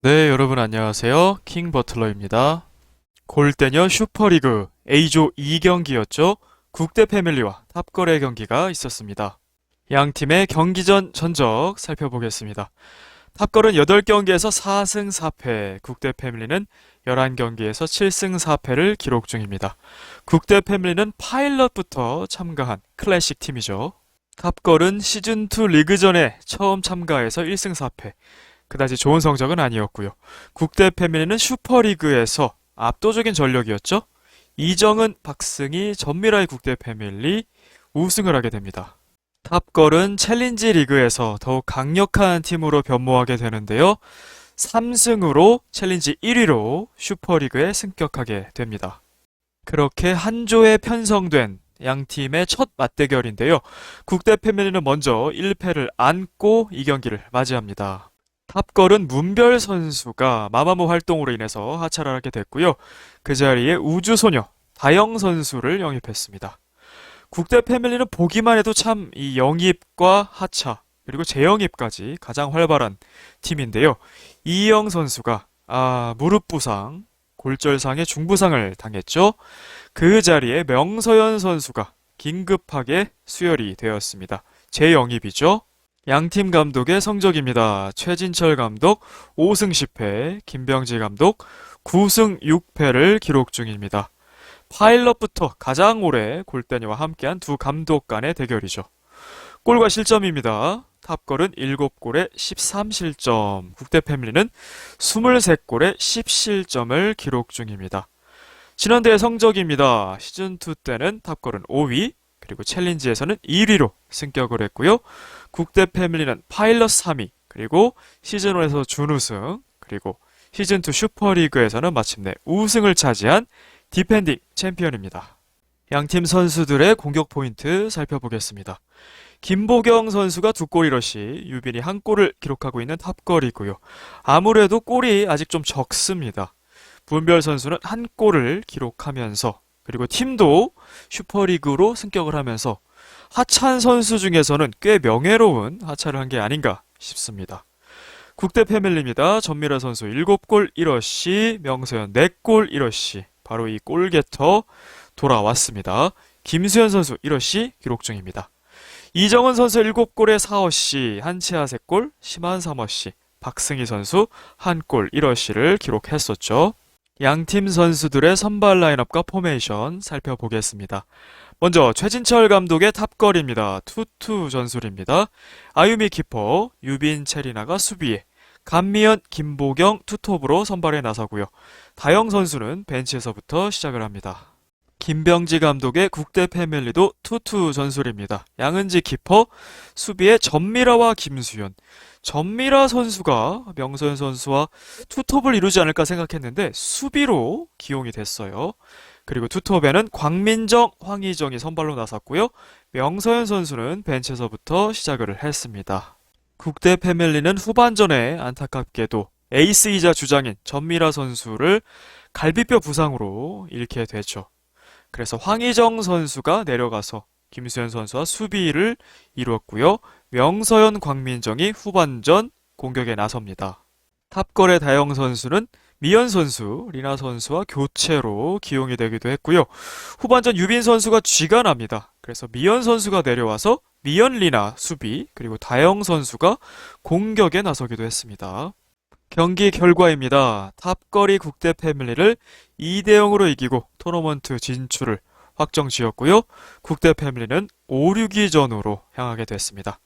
네, 여러분 안녕하세요. 킹 버틀러입니다. 골대녀 슈퍼리그 A조 2경기였죠. 국대 패밀리와 탑걸의 경기가 있었습니다. 양 팀의 경기 전 전적 살펴보겠습니다. 탑걸은 8경기에서 4승 4패, 국대 패밀리는 11경기에서 7승 4패를 기록 중입니다. 국대 패밀리는 파일럿부터 참가한 클래식 팀이죠. 탑걸은 시즌2 리그전에 처음 참가해서 1승 4패, 그다지 좋은 성적은 아니었고요. 국대 패밀리는 슈퍼리그에서 압도적인 전력이었죠. 이정은, 박승희, 전미라의 국대 패밀리 우승을 하게 됩니다. 탑걸은 챌린지 리그에서 더욱 강력한 팀으로 변모하게 되는데요. 3승으로 챌린지 1위로 슈퍼리그에 승격하게 됩니다. 그렇게 한 조에 편성된 양 팀의 첫 맞대결인데요. 국대 패밀리는 먼저 1패를 안고 이 경기를 맞이합니다. 탑걸은 문별 선수가 마마무 활동으로 인해서 하차를 하게 됐고요. 그 자리에 우주소녀 다영 선수를 영입했습니다. 국대 패밀리는 보기만 해도 참 이 영입과 하차 그리고 재영입까지 가장 활발한 팀인데요. 이영 선수가 무릎 부상, 골절상의 중부상을 당했죠. 그 자리에 명서연 선수가 긴급하게 수혈이 되었습니다. 재영입이죠. 양팀 감독의 성적입니다. 최진철 감독 5승 10패, 김병지 감독 9승 6패를 기록 중입니다. 파일럿부터 가장 오래 골대녀와 함께한 두 감독 간의 대결이죠. 골과 실점입니다. 탑걸은 7골에 13실점, 국대 패밀리는 23골에 10실점을 기록 중입니다. 지난대의 성적입니다. 시즌2 때는 탑걸은 5위, 그리고 챌린지에서는 1위로 승격을 했고요. 국대 패밀리는 파일럿 3위, 그리고 시즌1에서 준우승, 그리고 시즌2 슈퍼리그에서는 마침내 우승을 차지한 디펜딩 챔피언입니다. 양팀 선수들의 공격 포인트 살펴보겠습니다. 김보경 선수가 2골 1어시, 유빈이 1골을 기록하고 있는 탑걸이고요. 아무래도 골이 아직 좀 적습니다. 문별 선수는 1골을 기록하면서 그리고 팀도 슈퍼리그로 승격을 하면서 하차한 선수 중에서는 꽤 명예로운 하차를 한 게 아닌가 싶습니다. 국대 패밀리입니다. 전미라 선수 7골 1어시, 명서연 4골 1어시, 바로 이 골게터 돌아왔습니다. 김수현 선수 1어시 기록 중입니다. 이정은 선수 7골에 4어시, 한치아 3골, 심한 3어시, 박승희 선수 1골 1어시를 기록했었죠. 양팀 선수들의 선발 라인업과 포메이션 살펴보겠습니다. 먼저 최진철 감독의 탑걸입니다. 투투 전술입니다. 아유미 키퍼, 유빈 체리나가 수비에, 감미연, 김보경 투톱으로 선발에 나서고요. 다영 선수는 벤치에서부터 시작을 합니다. 김병지 감독의 국대 패밀리도 투투 전술입니다. 양은지 키퍼, 수비에 전미라와 김수현. 전미라 선수가 명서현 선수와 투톱을 이루지 않을까 생각했는데 수비로 기용이 됐어요. 그리고 투톱에는 광민정, 황희정이 선발로 나섰고요. 명서현 선수는 벤치에서부터 시작을 했습니다. 국대 패밀리는 후반전에 안타깝게도 에이스이자 주장인 전미라 선수를 갈비뼈 부상으로 잃게 되죠. 그래서 황희정 선수가 내려가서 김수현 선수와 수비를 이루었고요. 명서현, 광민정이 후반전 공격에 나섭니다. 탑걸의 다영 선수는 미연 선수, 리나 선수와 교체로 기용이 되기도 했고요. 후반전 유빈 선수가 쥐가 납니다. 그래서 미연 선수가 내려와서 미연, 리나 수비, 그리고 다영 선수가 공격에 나서기도 했습니다. 경기 결과입니다. 탑걸이 국대 패밀리를 2대0으로 이기고 토너먼트 진출을 확정지었고요. 국대 패밀리는 5, 6위전으로 향하게 됐습니다.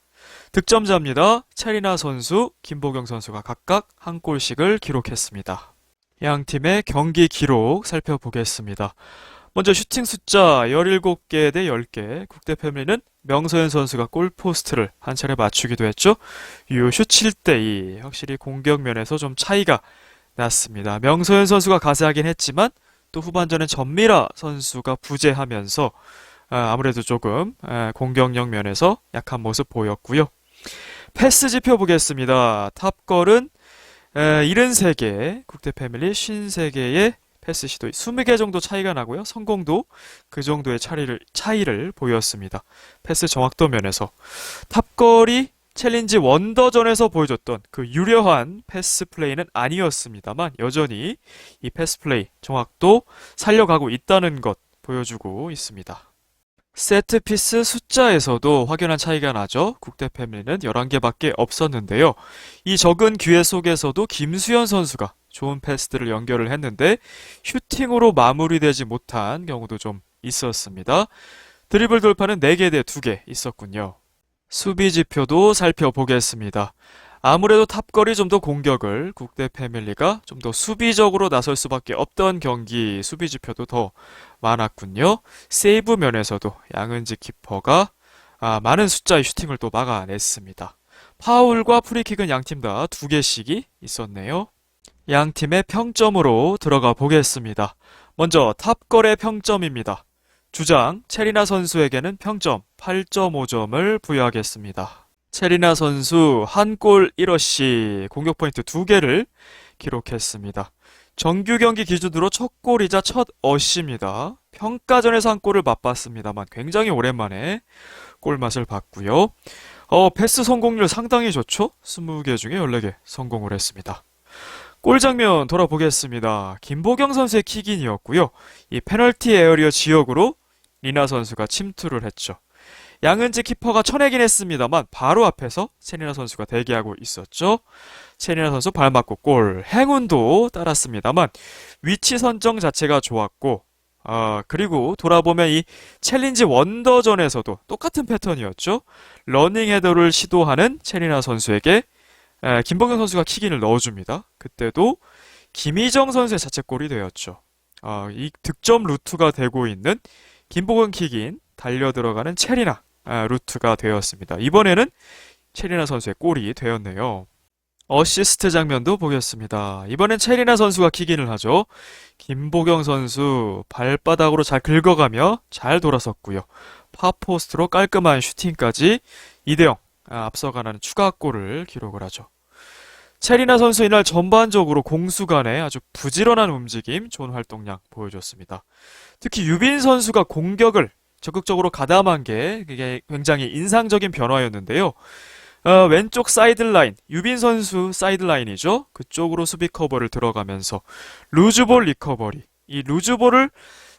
득점자입니다. 체리나 선수, 김보경 선수가 각각 1골씩을 기록했습니다. 양 팀의 경기 기록 살펴보겠습니다. 먼저 슈팅 숫자 17개 대 10개, 국대 패밀리는 명서현 선수가 골포스트를 한 차례 맞추기도 했죠. 유효슛 7대2, 확실히 공격면에서 좀 차이가 났습니다. 명서현 선수가 가세하긴 했지만 또 후반전엔 전미라 선수가 부재하면서 아무래도 조금 공격력 면에서 약한 모습 보였고요. 패스 지표 보겠습니다. 탑걸은 73개, 국대 패밀리 53개의 패스 시도 20개 정도 차이가 나고요. 성공도 그 정도의 차이를 보였습니다. 패스 정확도 면에서 탑걸이 챌린지 원더전에서 보여줬던 그 유려한 패스 플레이는 아니었습니다만 여전히 이 패스 플레이 정확도 살려가고 있다는 것 보여주고 있습니다. 세트피스 숫자에서도 확연한 차이가 나죠. 국대 패밀리는 11개밖에 없었는데요. 이 적은 기회 속에서도 김수현 선수가 좋은 패스들을 연결을 했는데 슈팅으로 마무리되지 못한 경우도 좀 있었습니다. 드리블 돌파는 4개 대 2개 있었군요. 수비 지표도 살펴보겠습니다. 아무래도 탑걸이 좀 더 공격을 국대 패밀리가 좀 더 수비적으로 나설 수밖에 없던 경기 수비 지표도 더 많았군요. 세이브 면에서도 양은지 키퍼가 많은 숫자의 슈팅을 또 막아냈습니다. 파울과 프리킥은 양팀 다 2개씩이 있었네요. 양팀의 평점으로 들어가 보겠습니다. 먼저 탑걸의 평점입니다. 주장 체리나 선수에게는 평점 8.5점을 부여하겠습니다. 체리나 선수 한 골 1어시 공격 포인트 2개를 기록했습니다. 정규 경기 기준으로 첫 골이자 첫 어시입니다. 평가전에서 한 골을 맛봤습니다만 굉장히 오랜만에 골맛을 봤고요. 패스 성공률 상당히 좋죠? 20개 중에 14개 성공을 했습니다. 골 장면 돌아보겠습니다. 김보경 선수의 킥인이었고요. 이 페널티 에어리어 지역으로 리나 선수가 침투를 했죠. 양은지 키퍼가 쳐내긴 했습니다만 바로 앞에서 체리나 선수가 대기하고 있었죠. 체리나 선수 발 맞고 골. 행운도 따랐습니다만 위치 선정 자체가 좋았고 그리고 돌아보면 이 챌린지 원더전에서도 똑같은 패턴이었죠. 러닝 헤더를 시도하는 체리나 선수에게 김보경 선수가 킥인을 넣어줍니다. 그때도 김희정 선수의 자책골이 되었죠. 이 득점 루트가 되고 있는 김보경 킥인 달려 들어가는 체리나 루트가 되었습니다. 이번에는 체리나 선수의 골이 되었네요. 어시스트 장면도 보겠습니다. 이번엔 체리나 선수가 킥인을 하죠. 김보경 선수 발바닥으로 잘 긁어가며 잘 돌아섰고요. 파포스트로 깔끔한 슈팅까지 2대0 앞서가는 추가골을 기록을 하죠. 체리나 선수 이날 전반적으로 공수 간에 아주 부지런한 움직임, 좋은 활동량 보여줬습니다. 특히 유빈 선수가 공격을 적극적으로 가담한 게 그게 굉장히 인상적인 변화였는데요. 왼쪽 사이드라인, 유빈 선수 사이드라인이죠. 그쪽으로 수비 커버를 들어가면서 루즈볼 리커버리, 이 루즈볼을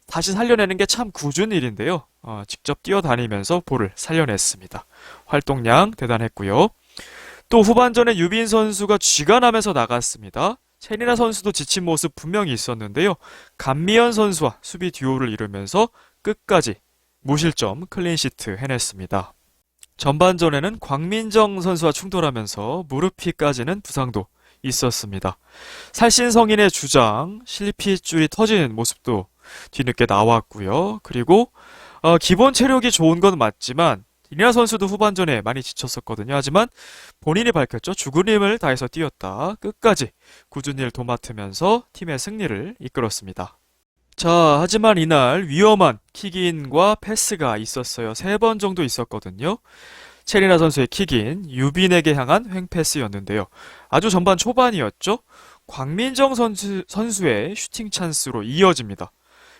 다시 살려내는 게 참 굳은 일인데요. 직접 뛰어다니면서 볼을 살려냈습니다. 활동량 대단했고요. 또 후반전에 유빈 선수가 쥐가 나면서 나갔습니다. 체리나 선수도 지친 모습 분명히 있었는데요. 감미연 선수와 수비 듀오를 이루면서 끝까지 무실점 클린시트 해냈습니다. 전반전에는 광민정 선수와 충돌하면서 무릎피까지는 부상도 있었습니다. 살신성인의 주장 실핏줄이 터진 모습도 뒤늦게 나왔고요. 그리고 기본 체력이 좋은 건 맞지만 리나 선수도 후반전에 많이 지쳤었거든요. 하지만 본인이 밝혔죠. 죽은 힘을 다해서 뛰었다. 끝까지 굳은 일 도맡으면서 팀의 승리를 이끌었습니다. 자, 하지만 이날 위험한 킥인과 패스가 있었어요. 3번 정도 있었거든요. 체리나 선수의 킥인, 유빈에게 향한 횡패스였는데요. 아주 전반 초반이었죠. 광민정 선수의 슈팅 찬스로 이어집니다.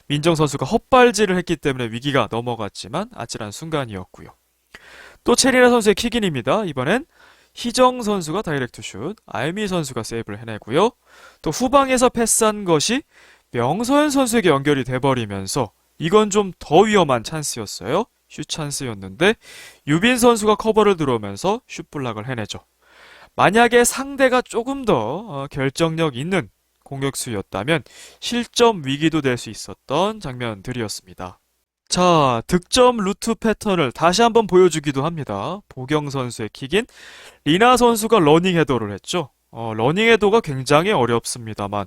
민정 선수가 헛발질을 했기 때문에 위기가 넘어갔지만 아찔한 순간이었고요. 또 체리나 선수의 킥인입니다. 이번엔 희정 선수가 다이렉트 슛, 알미 선수가 세이브를 해내고요. 또 후방에서 패스한 것이 명서현 선수에게 연결이 돼버리면서 이건 좀 더 위험한 찬스였어요. 슛 찬스였는데 유빈 선수가 커버를 들어오면서 슛 블락을 해내죠. 만약에 상대가 조금 더 결정력 있는 공격수였다면 실점 위기도 될 수 있었던 장면들이었습니다. 자, 득점 루트 패턴을 다시 한번 보여주기도 합니다. 보경 선수의 킥인, 리나 선수가 러닝 헤더를 했죠. 러닝 헤더가 굉장히 어렵습니다만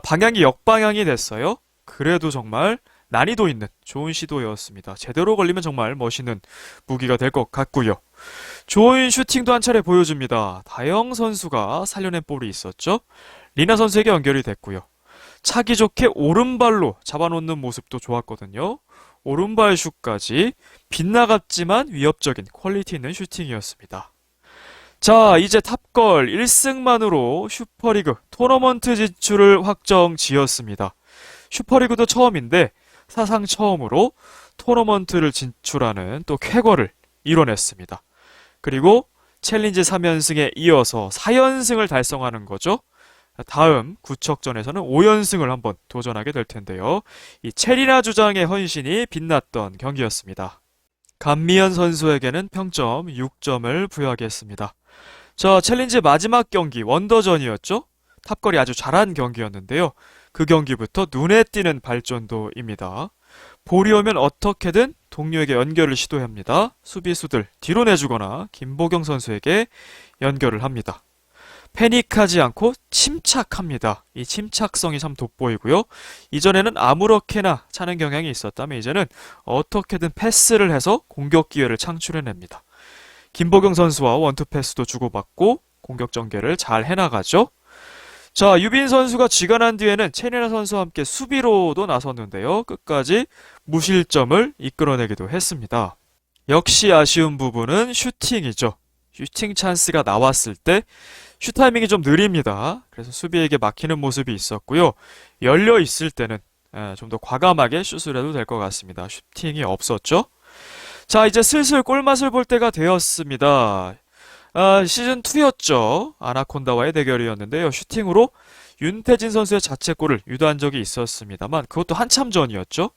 방향이 역방향이 됐어요. 그래도 정말 난이도 있는 좋은 시도였습니다. 제대로 걸리면 정말 멋있는 무기가 될 것 같고요. 좋은 슈팅도 한 차례 보여줍니다. 다영 선수가 살려낸 볼이 있었죠. 리나 선수에게 연결이 됐고요. 차기 좋게 오른발로 잡아놓는 모습도 좋았거든요. 오른발 슛까지 빗나갔지만 위협적인 퀄리티 있는 슈팅이었습니다. 자, 이제 탑걸 1승만으로 슈퍼리그 토너먼트 진출을 확정 지었습니다. 슈퍼리그도 처음인데 사상 처음으로 토너먼트를 진출하는 또 쾌거를 이뤄냈습니다. 그리고 챌린지 3연승에 이어서 4연승을 달성하는 거죠. 다음 구척전에서는 5연승을 한번 도전하게 될 텐데요. 이 체리나 주장의 헌신이 빛났던 경기였습니다. 감미연 선수에게는 평점 6점을 부여하겠습니다. 자, 챌린지 마지막 경기 원더전이었죠? 탑걸이 아주 잘한 경기였는데요. 그 경기부터 눈에 띄는 발전도입니다. 볼이 오면 어떻게든 동료에게 연결을 시도합니다. 수비수들 뒤로 내주거나 김보경 선수에게 연결을 합니다. 패닉하지 않고 침착합니다. 이 침착성이 참 돋보이고요. 이전에는 아무렇게나 차는 경향이 있었다면 이제는 어떻게든 패스를 해서 공격 기회를 창출해냅니다. 김보경 선수와 원투 패스도 주고받고 공격 전개를 잘 해나가죠. 자, 유빈 선수가 쥐관한 뒤에는 체리나 선수와 함께 수비로도 나섰는데요. 끝까지 무실점을 이끌어내기도 했습니다. 역시 아쉬운 부분은 슈팅이죠. 슈팅 찬스가 나왔을 때 슛 타이밍이 좀 느립니다. 그래서 수비에게 막히는 모습이 있었고요. 열려 있을 때는 좀 더 과감하게 슛을 해도 될 것 같습니다. 슈팅이 없었죠. 자, 이제 슬슬 골맛을 볼 때가 되었습니다. 시즌2였죠. 아나콘다와의 대결이었는데요. 슈팅으로 윤태진 선수의 자책골을 유도한 적이 있었습니다만 그것도 한참 전이었죠.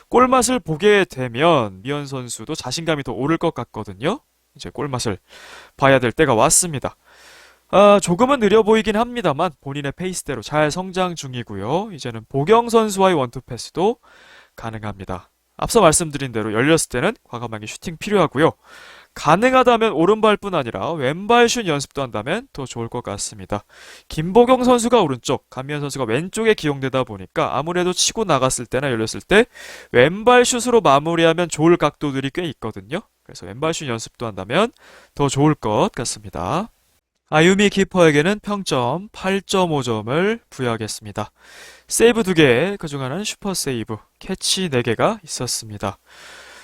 골맛을 보게 되면 미연 선수도 자신감이 더 오를 것 같거든요. 이제 골맛을 봐야 될 때가 왔습니다. 조금은 느려 보이긴 합니다만 본인의 페이스대로 잘 성장 중이고요. 이제는 보경 선수와의 원투 패스도 가능합니다. 앞서 말씀드린 대로 열렸을 때는 과감하게 슈팅 필요하고요. 가능하다면 오른발뿐 아니라 왼발 슛 연습도 한다면 더 좋을 것 같습니다. 김보경 선수가 오른쪽, 감미연 선수가 왼쪽에 기용되다 보니까 아무래도 치고 나갔을 때나 열렸을 때 왼발 슛으로 마무리하면 좋을 각도들이 꽤 있거든요. 그래서 왼발 슛 연습도 한다면 더 좋을 것 같습니다. 아유미 키퍼에게는 평점 8.5점을 부여하겠습니다. 세이브 2개, 그중 하나는 슈퍼 세이브, 캐치 4개가 있었습니다.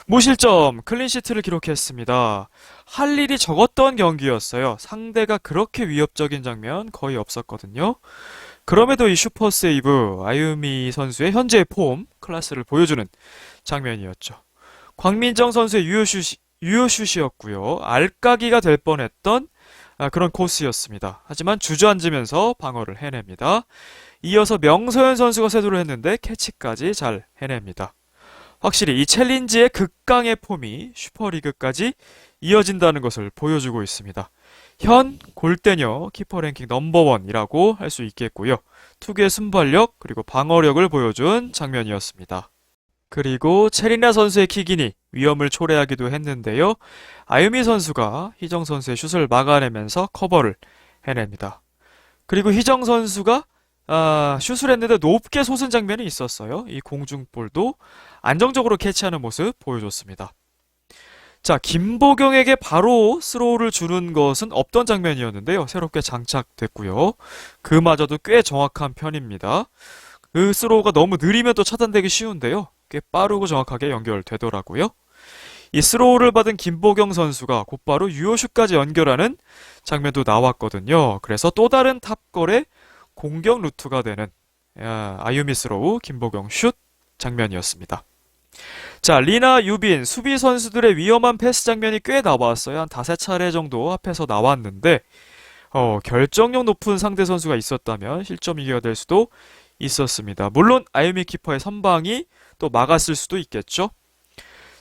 무실점, 클린시트를 기록했습니다. 할 일이 적었던 경기였어요. 상대가 그렇게 위협적인 장면 거의 없었거든요. 그럼에도 이 슈퍼 세이브, 아유미 선수의 현재의 폼, 클래스를 보여주는 장면이었죠. 광민정 선수의 유효슛이었고요. 알까기가 될 뻔했던 그런 코스였습니다. 하지만 주저앉으면서 방어를 해냅니다. 이어서 명서현 선수가 세도를 했는데 캐치까지 잘 해냅니다. 확실히 이 챌린지의 극강의 폼이 슈퍼리그까지 이어진다는 것을 보여주고 있습니다. 현 골대녀 키퍼 랭킹 넘버원이라고 할 수 있겠고요. 투구의 순발력 그리고 방어력을 보여준 장면이었습니다. 그리고 체리나 선수의 킥인이 위험을 초래하기도 했는데요. 아유미 선수가 희정 선수의 슛을 막아내면서 커버를 해냅니다. 그리고 희정 선수가 슛을 했는데 높게 솟은 장면이 있었어요. 이 공중볼도 안정적으로 캐치하는 모습 보여줬습니다. 자, 김보경에게 바로 스로우를 주는 것은 없던 장면이었는데요. 새롭게 장착됐고요. 그마저도 꽤 정확한 편입니다. 그 스로우가 너무 느리면 또 차단되기 쉬운데요. 꽤 빠르고 정확하게 연결되더라고요. 이 스로우를 받은 김보경 선수가 곧바로 유효슛까지 연결하는 장면도 나왔거든요. 그래서 또 다른 탑걸의 공격 루트가 되는 아유미 스로우, 김보경 슛 장면이었습니다. 자, 리나, 유빈, 수비 선수들의 위험한 패스 장면이 꽤 나왔어요. 한 5차례 정도 앞에서 나왔는데 결정력 높은 상대 선수가 있었다면 실점 위기가 될 수도 있었습니다. 물론 아유미 키퍼의 선방이 또 막았을 수도 있겠죠.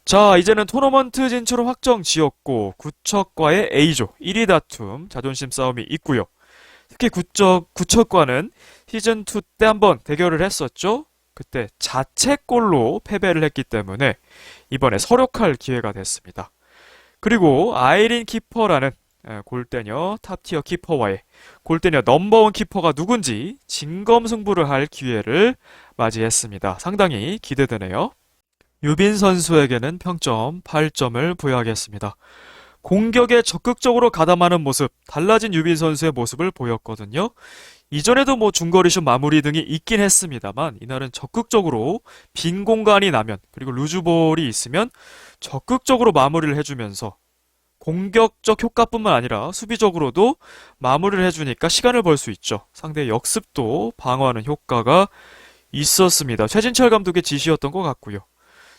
자, 이제는 토너먼트 진출을 확정 지었고 구척과의 A조 1위 다툼 자존심 싸움이 있고요. 특히 구척과는 시즌2 때 한번 대결을 했었죠. 그때 자책골로 패배를 했기 때문에 이번에 서력할 기회가 됐습니다. 그리고 아이린 키퍼라는 골대녀 탑티어 키퍼와의 골대녀 넘버원 키퍼가 누군지 진검승부를 할 기회를 맞이했습니다. 상당히 기대되네요. 유빈 선수에게는 평점 8점을 부여하겠습니다. 공격에 적극적으로 가담하는 모습, 달라진 유빈 선수의 모습을 보였거든요. 이전에도 중거리슛 마무리 등이 있긴 했습니다만 이날은 적극적으로 빈 공간이 나면 그리고 루즈볼이 있으면 적극적으로 마무리를 해주면서 공격적 효과뿐만 아니라 수비적으로도 마무리를 해주니까 시간을 벌 수 있죠. 상대의 역습도 방어하는 효과가 있었습니다. 최진철 감독의 지시였던 것 같고요.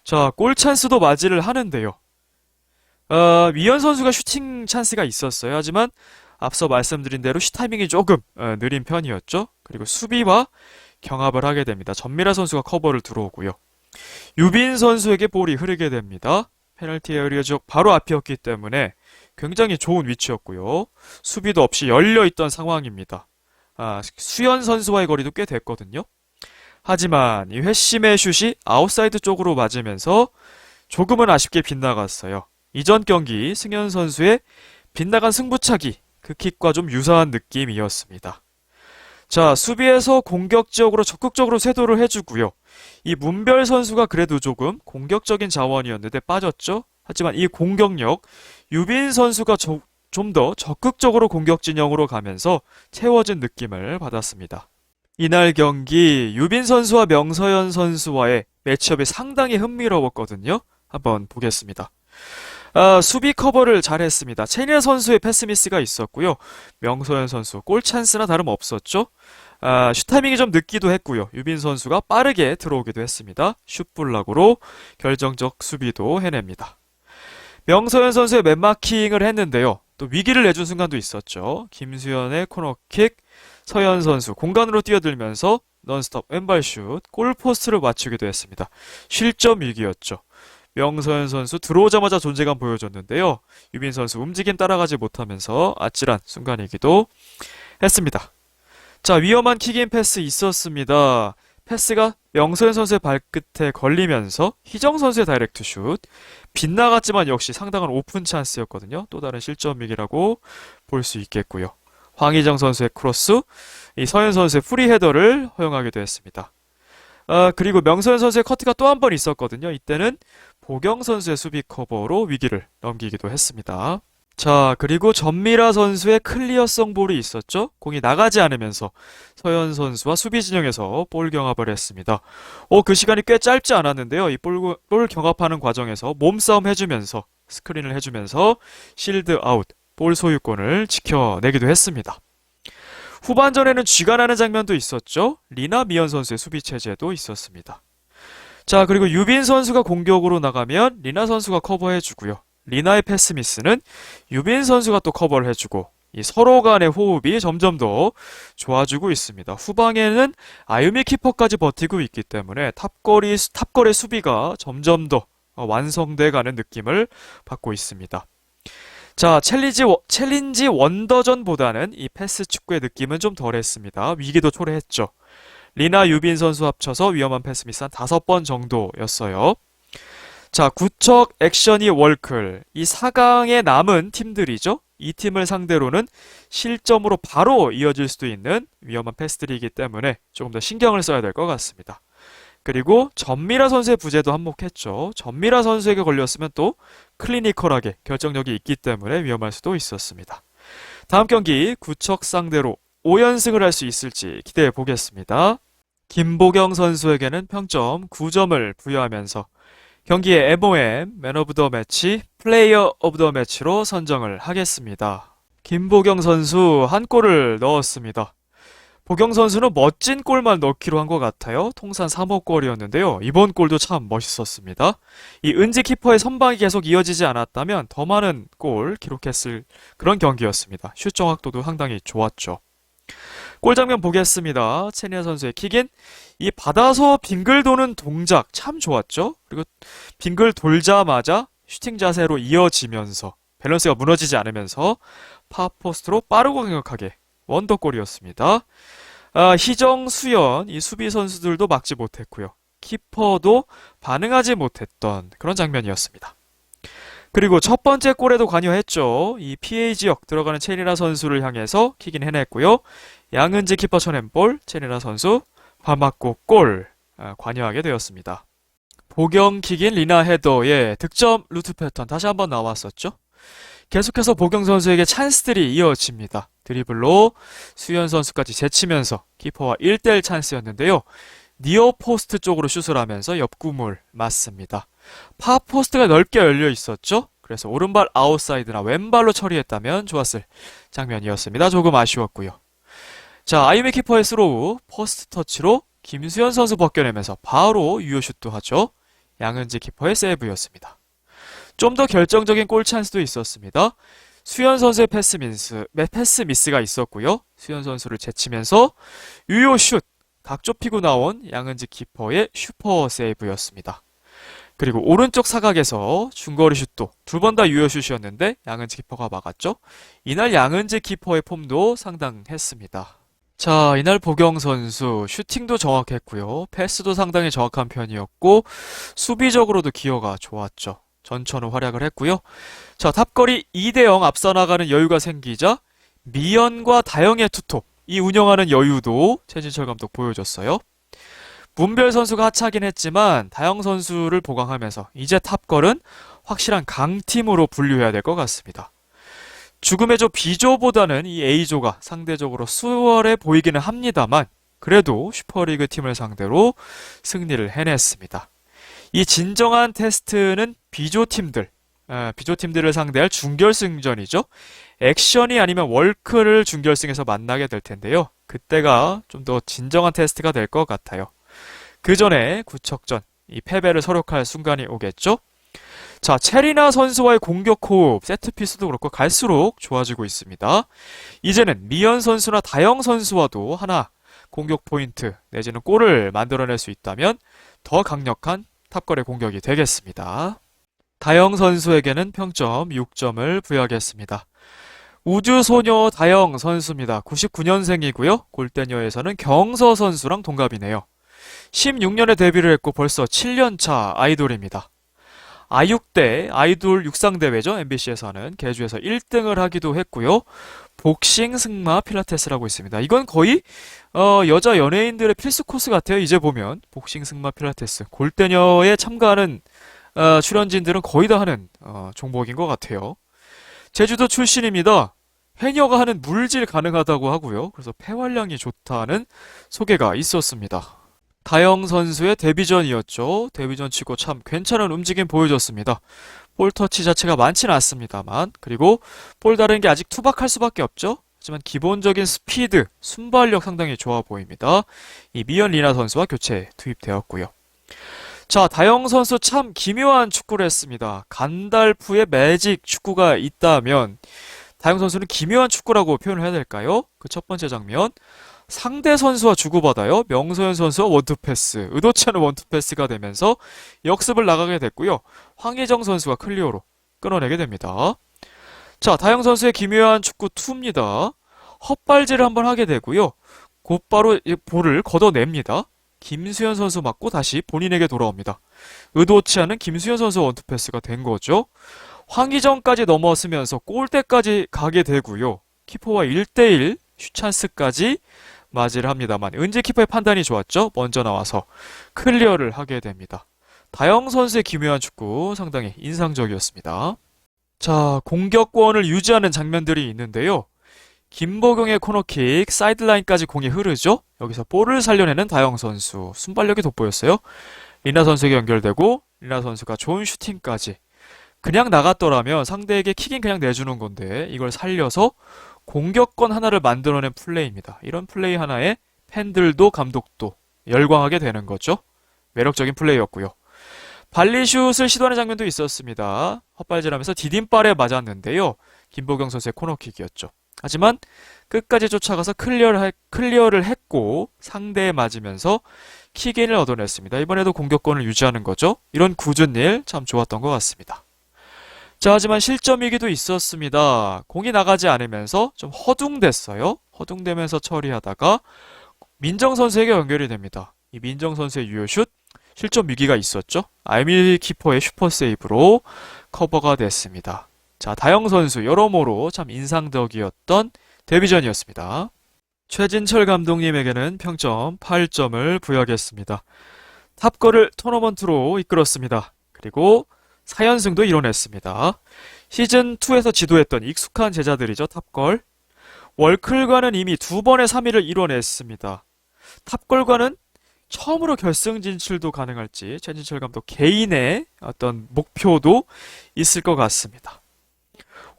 자, 골 찬스도 맞이를 하는데요. 위현 선수가 슈팅 찬스가 있었어요. 하지만 앞서 말씀드린 대로 슛 타이밍이 조금 느린 편이었죠. 그리고 수비와 경합을 하게 됩니다. 전미라 선수가 커버를 들어오고요. 유빈 선수에게 볼이 흐르게 됩니다. 페널티 에어리어 지역 바로 앞이었기 때문에 굉장히 좋은 위치였고요. 수비도 없이 열려있던 상황입니다. 수현 선수와의 거리도 꽤 됐거든요. 하지만 이 회심의 슛이 아웃사이드 쪽으로 맞으면서 조금은 아쉽게 빗나갔어요. 이전 경기 승현 선수의 빗나간 승부차기 그 킥과 좀 유사한 느낌이었습니다. 자, 수비에서 공격 지역으로 적극적으로 쇄도를 해주고요. 이 문별 선수가 그래도 조금 공격적인 자원이었는데 빠졌죠. 하지만 이 공격력 유빈 선수가 좀 더 적극적으로 공격 진영으로 가면서 채워진 느낌을 받았습니다. 이날 경기 유빈 선수와 명서현 선수와의 매치업이 상당히 흥미로웠거든요. 한번 보겠습니다. 수비 커버를 잘했습니다. 체니라 선수의 패스미스가 있었고요. 명서현 선수 골 찬스나 다름없었죠. 슛 타이밍이 좀 늦기도 했고요. 유빈 선수가 빠르게 들어오기도 했습니다. 슛블락으로 결정적 수비도 해냅니다. 명서현 선수의 맨마킹을 했는데요. 또 위기를 내준 순간도 있었죠. 김수현의 코너킥, 서현 선수 공간으로 뛰어들면서 넌스톱 왼발슛, 골포스트를 맞추기도 했습니다. 실점 위기였죠. 명서현 선수 들어오자마자 존재감 보여줬는데요. 유빈 선수 움직임 따라가지 못하면서 아찔한 순간이기도 했습니다. 자, 위험한 킥인 패스 있었습니다. 패스가 명서현 선수의 발끝에 걸리면서 희정 선수의 다이렉트 슛. 빗나갔지만 역시 상당한 오픈 찬스였거든요. 또 다른 실점이라고 볼 수 있겠고요. 황희정 선수의 크로스, 이 서현 선수의 프리 헤더를 허용하기도 했습니다. 그리고 명서현 선수의 커트가 또 한 번 있었거든요. 이때는 보경 선수의 수비 커버로 위기를 넘기기도 했습니다. 자, 그리고 전미라 선수의 클리어성 볼이 있었죠. 공이 나가지 않으면서 서현 선수와 수비 진영에서 볼 경합을 했습니다. 그 시간이 꽤 짧지 않았는데요. 이 볼 경합하는 과정에서 몸싸움 해주면서 스크린을 해주면서 실드 아웃, 볼 소유권을 지켜내기도 했습니다. 후반전에는 쥐가 나는 장면도 있었죠. 리나 미연 선수의 수비 체제도 있었습니다. 자, 그리고 유빈 선수가 공격으로 나가면 리나 선수가 커버해주고요. 리나의 패스 미스는 유빈 선수가 또 커버를 해주고 이 서로 간의 호흡이 점점 더 좋아지고 있습니다. 후방에는 아유미 키퍼까지 버티고 있기 때문에 탑거리 수비가 점점 더 완성돼가는 느낌을 받고 있습니다. 자, 챌린지 원더전보다는 이 패스 축구의 느낌은 좀 덜했습니다. 위기도 초래했죠. 리나 유빈 선수 합쳐서 위험한 패스 미스 한 5번 정도였어요. 자, 구척 액션이 월클. 이 4강에 남은 팀들이죠. 이 팀을 상대로는 실점으로 바로 이어질 수도 있는 위험한 패스들이기 때문에 조금 더 신경을 써야 될 것 같습니다. 그리고 전미라 선수의 부재도 한몫했죠. 전미라 선수에게 걸렸으면 또 클리니컬하게 결정력이 있기 때문에 위험할 수도 있었습니다. 다음 경기 구척 상대로 5연승을 할 수 있을지 기대해 보겠습니다. 김보경 선수에게는 평점 9점을 부여하면서 경기의 MOM, 맨 오브 더 매치, 플레이어 오브 더 매치로 선정을 하겠습니다. 김보경 선수 한 골을 넣었습니다. 보경 선수는 멋진 골만 넣기로 한 것 같아요. 통산 3호 골이었는데요. 이번 골도 참 멋있었습니다. 이 은지 키퍼의 선방이 계속 이어지지 않았다면 더 많은 골 기록했을 그런 경기였습니다. 슛 정확도도 상당히 좋았죠. 골 장면 보겠습니다. 체니아 선수의 킥인. 이 받아서 빙글 도는 동작 참 좋았죠. 그리고 빙글 돌자마자 슈팅 자세로 이어지면서 밸런스가 무너지지 않으면서 파포스트로 빠르고 강력하게 원더골이었습니다. 희정, 수연 이 수비 선수들도 막지 못했고요. 키퍼도 반응하지 못했던 그런 장면이었습니다. 그리고 첫 번째 골에도 관여했죠. 이 PA 지역 들어가는 체니라 선수를 향해서 킥인 해냈고요. 양은지 키퍼 쳐낸 볼, 체니라 선수 발 맞고 골 관여하게 되었습니다. 보경 킥인 리나 헤더의 득점 루트 패턴 다시 한번 나왔었죠. 계속해서 보경 선수에게 찬스들이 이어집니다. 드리블로 수현 선수까지 제치면서 키퍼와 1대1 찬스였는데요. 니어 포스트 쪽으로 슛을 하면서 옆구물 맞습니다. 파 포스트가 넓게 열려 있었죠. 그래서 오른발 아웃사이드나 왼발로 처리했다면 좋았을 장면이었습니다. 조금 아쉬웠고요. 자, 아유미 키퍼의 스로우 퍼스트 터치로 김수현 선수 벗겨내면서 바로 유효슛도 하죠. 양은지 키퍼의 세이브였습니다. 좀 더 결정적인 골 찬스도 있었습니다. 수현 선수의 패스 미스가 있었고요. 수현 선수를 제치면서 유효 슛, 각 좁히고 나온 양은지 키퍼의 슈퍼 세이브였습니다. 그리고 오른쪽 사각에서 중거리 슛도 두 번 다 유효 슛이었는데 양은지 키퍼가 막았죠. 이날 양은지 키퍼의 폼도 상당했습니다. 자, 이날 보경 선수 슈팅도 정확했고요. 패스도 상당히 정확한 편이었고 수비적으로도 기여가 좋았죠. 전천후 활약을 했고요. 자, 탑거리 2대0 앞서 나가는 여유가 생기자 미연과 다영의 투톱, 이 운영하는 여유도 최진철 감독 보여줬어요. 문별 선수가 하차하긴 했지만 다영 선수를 보강하면서 이제 탑걸은 확실한 강팀으로 분류해야 될 것 같습니다. 죽음의 조 B조보다는 이 A조가 상대적으로 수월해 보이기는 합니다만 그래도 슈퍼리그 팀을 상대로 승리를 해냈습니다. 이 진정한 테스트는 B조 팀들을 상대할 준결승전이죠. 액션이 아니면 월크를 준결승에서 만나게 될 텐데요. 그때가 좀 더 진정한 테스트가 될 것 같아요. 그 전에 구척전, 이 패배를 서력할 순간이 오겠죠. 자, 체리나 선수와의 공격 호흡, 세트피스도 그렇고 갈수록 좋아지고 있습니다. 이제는 미연 선수나 다영 선수와도 하나 공격 포인트 내지는 골을 만들어낼 수 있다면 더 강력한 탑걸의 공격이 되겠습니다. 다영 선수에게는 평점 6점을 부여하겠습니다. 우주소녀 다영 선수입니다. 99년생이고요. 골대녀에서는 경서 선수랑 동갑이네요. 16년에 데뷔를 했고 벌써 7년차 아이돌입니다. 아육대 아이돌 육상대회죠. MBC에서 하는 개주에서 1등을 하기도 했고요. 복싱, 승마, 필라테스라고 있습니다. 이건 거의 여자 연예인들의 필수 코스 같아요. 이제 보면 복싱, 승마, 필라테스 골대녀에 참가하는 출연진들은 거의 다 하는 종목인 것 같아요. 제주도 출신입니다. 해녀가 하는 물질 가능하다고 하고요. 그래서 폐활량이 좋다는 소개가 있었습니다. 다영 선수의 데뷔전이었죠. 데뷔전 치고 참 괜찮은 움직임 보여줬습니다. 볼 터치 자체가 많지는 않습니다만 그리고 볼 다루는 게 아직 투박할 수밖에 없죠. 하지만 기본적인 스피드, 순발력 상당히 좋아 보입니다. 이 미연 리나 선수와 교체 투입되었고요. 자, 다영 선수 참 기묘한 축구를 했습니다. 간달프의 매직 축구가 있다면 다영 선수는 기묘한 축구라고 표현을 해야 될까요? 그 첫 번째 장면, 상대 선수와 주고받아요. 명소현 선수와 원투패스, 의도치 않은 원투패스가 되면서 역습을 나가게 됐고요. 황희정 선수가 클리어로 끊어내게 됩니다. 자, 다영 선수의 기묘한 축구 2입니다. 헛발질을 한번 하게 되고요. 곧바로 볼을 걷어냅니다. 김수현 선수 맞고 다시 본인에게 돌아옵니다. 의도치 않은 김수현 선수 원투패스가 된 거죠. 황희정까지 넘어서면서 골대까지 가게 되고요. 키퍼와 1대1 슛찬스까지 맞이를 합니다만 은지 키퍼의 판단이 좋았죠. 먼저 나와서 클리어를 하게 됩니다. 다영 선수의 기묘한 축구 상당히 인상적이었습니다. 자, 공격권을 유지하는 장면들이 있는데요. 김보경의 코너킥, 사이드라인까지 공이 흐르죠. 여기서 볼을 살려내는 다영 선수, 순발력이 돋보였어요. 리나 선수에게 연결되고 리나 선수가 좋은 슈팅까지. 그냥 나갔더라면 상대에게 킥인 그냥 내주는 건데 이걸 살려서 공격권 하나를 만들어낸 플레이입니다. 이런 플레이 하나에 팬들도 감독도 열광하게 되는 거죠. 매력적인 플레이였고요. 발리슛을 시도하는 장면도 있었습니다. 헛발질하면서 디딤발에 맞았는데요. 김보경 선수의 코너킥이었죠. 하지만 끝까지 쫓아가서 클리어를 했고 상대에 맞으면서 킥인을 얻어냈습니다. 이번에도 공격권을 유지하는 거죠. 이런 굳은 일 참 좋았던 것 같습니다. 자, 하지만 실점 위기도 있었습니다. 공이 나가지 않으면서 좀 허둥댔어요. 허둥대면서 처리하다가 민정 선수에게 연결이 됩니다. 이 민정 선수의 유효슛, 실점 위기가 있었죠. 알밀 키퍼의 슈퍼 세이브로 커버가 됐습니다. 자, 다영 선수 여러모로 참 인상적이었던 데뷔전이었습니다. 최진철 감독님에게는 평점 8점을 부여하겠습니다. 탑걸을 토너먼트로 이끌었습니다. 그리고 4연승도 이뤄냈습니다. 시즌2에서 지도했던 익숙한 제자들이죠. 탑걸. 월클과는 이미 2번의 3위를 이뤄냈습니다. 탑걸과는 처음으로 결승 진출도 가능할지 최진철 감독 개인의 어떤 목표도 있을 것 같습니다.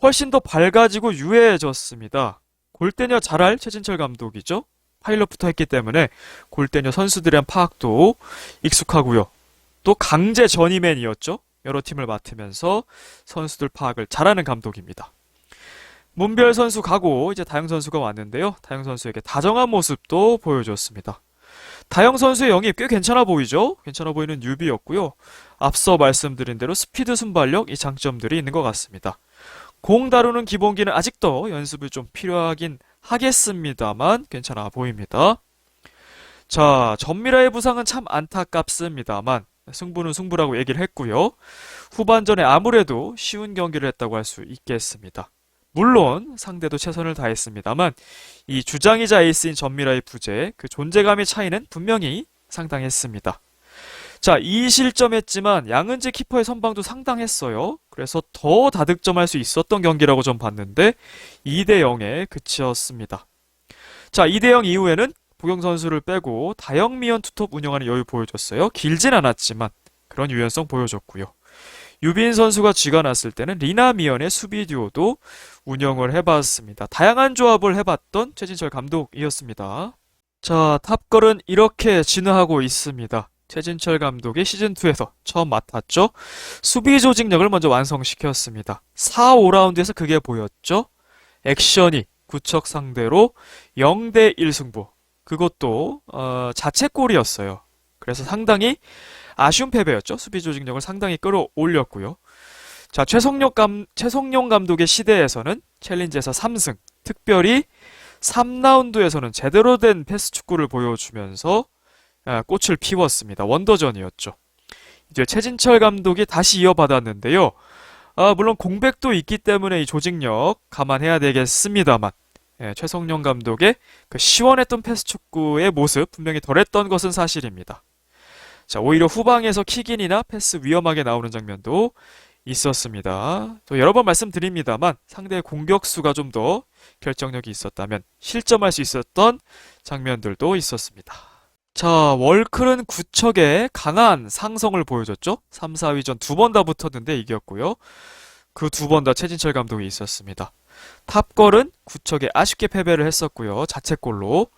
훨씬 더 밝아지고 유해해졌습니다. 골대녀 잘할 최진철 감독이죠. 파일럿부터 했기 때문에 골대녀 선수들에 대한 파악도 익숙하고요. 또 강제 저니맨이었죠. 여러 팀을 맡으면서 선수들 파악을 잘하는 감독입니다. 문별 선수 가고 이제 다영 선수가 왔는데요. 다영 선수에게 다정한 모습도 보여줬습니다. 다영 선수의 영입 꽤 괜찮아 보이죠? 괜찮아 보이는 뉴비였고요. 앞서 말씀드린 대로 스피드 순발력 이 장점들이 있는 것 같습니다. 공 다루는 기본기는 아직도 연습이 좀 필요하긴 하겠습니다만 괜찮아 보입니다. 자, 전미라의 부상은 참 안타깝습니다만 승부는 승부라고 얘기를 했고요. 후반전에 아무래도 쉬운 경기를 했다고 할 수 있겠습니다. 물론 상대도 최선을 다했습니다만 이 주장이자 에이스인 전미라의 부재, 그 존재감의 차이는 분명히 상당했습니다. 자, 2실점했지만 양은지 키퍼의 선방도 상당했어요. 그래서 더 다득점할 수 있었던 경기라고 전 봤는데 2대 0에 그치었습니다. 자, 2대 0 이후에는 보경 선수를 빼고 다영미연 투톱 운영하는 여유 보여줬어요. 길진 않았지만 그런 유연성 보여줬고요. 유빈 선수가 쥐가 났을 때는 리나 미연의 수비 듀오도 운영을 해봤습니다. 다양한 조합을 해봤던 최진철 감독이었습니다. 자, 탑걸은 이렇게 진화하고 있습니다. 최진철 감독이 시즌2에서 처음 맡았죠. 수비 조직력을 먼저 완성시켰습니다. 4, 5라운드에서 그게 보였죠. 액션이 구척 상대로 0대1 승부. 그것도 자책골이었어요. 그래서 상당히 아쉬운 패배였죠. 수비 조직력을 상당히 끌어올렸고요. 자, 최성용 감독의 시대에서는 챌린지에서 3승, 특별히 3라운드에서는 제대로 된 패스 축구를 보여주면서 꽃을 피웠습니다. 원더전이었죠. 이제 최진철 감독이 다시 이어받았는데요. 물론 공백도 있기 때문에 이 조직력 감안해야 되겠습니다만 최성용 감독의 그 시원했던 패스 축구의 모습 분명히 덜했던 것은 사실입니다. 자, 오히려 후방에서 킥인이나 패스 위험하게 나오는 장면도 있었습니다. 또 여러 번 말씀드립니다만 상대의 공격수가 좀 더 결정력이 있었다면 실점할 수 있었던 장면들도 있었습니다. 자, 월클은 구척에 강한 상성을 보여줬죠. 3, 4위전 두 번 다 붙었는데 이겼고요. 그 두 번 다 최진철 감독이 있었습니다. 탑걸은 구척에 아쉽게 패배를 했었고요. 자책골로.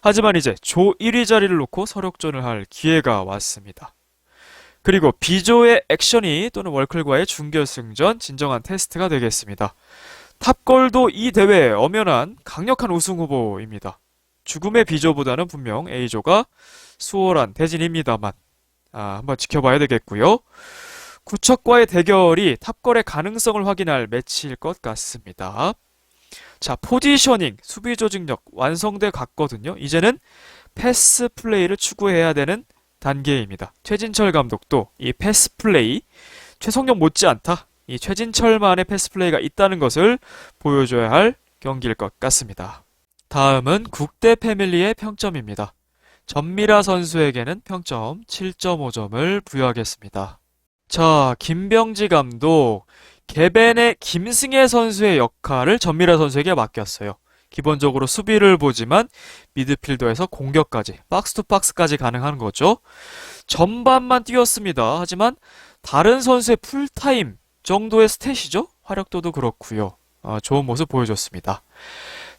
하지만 이제 조 1위 자리를 놓고 서력전을 할 기회가 왔습니다. 그리고 B조의 액션이 또는 월클과의 준결승전 진정한 테스트가 되겠습니다. 탑걸도 이 대회에 엄연한 강력한 우승 후보입니다. 죽음의 B조보다는 분명 A조가 수월한 대진입니다만 한번 지켜봐야 되겠고요. 구척과의 대결이 탑걸의 가능성을 확인할 매치일 것 같습니다. 자, 포지셔닝, 수비 조직력 완성돼 갔거든요. 이제는 패스 플레이를 추구해야 되는 단계입니다. 최진철 감독도 이 패스 플레이, 최성용 못지않다 이 최진철만의 패스 플레이가 있다는 것을 보여줘야 할 경기일 것 같습니다. 다음은 국대 패밀리의 평점입니다. 전미라 선수에게는 평점 7.5점을 부여하겠습니다. 자, 김병지 감독, 개벤의 김승혜 선수의 역할을 전미라 선수에게 맡겼어요. 기본적으로 수비를 보지만 미드필더에서 공격까지, 박스투박스까지 가능한 거죠. 전반만 뛰었습니다. 하지만 다른 선수의 풀타임 정도의 스탯이죠. 활약도도 그렇고요. 좋은 모습 보여줬습니다.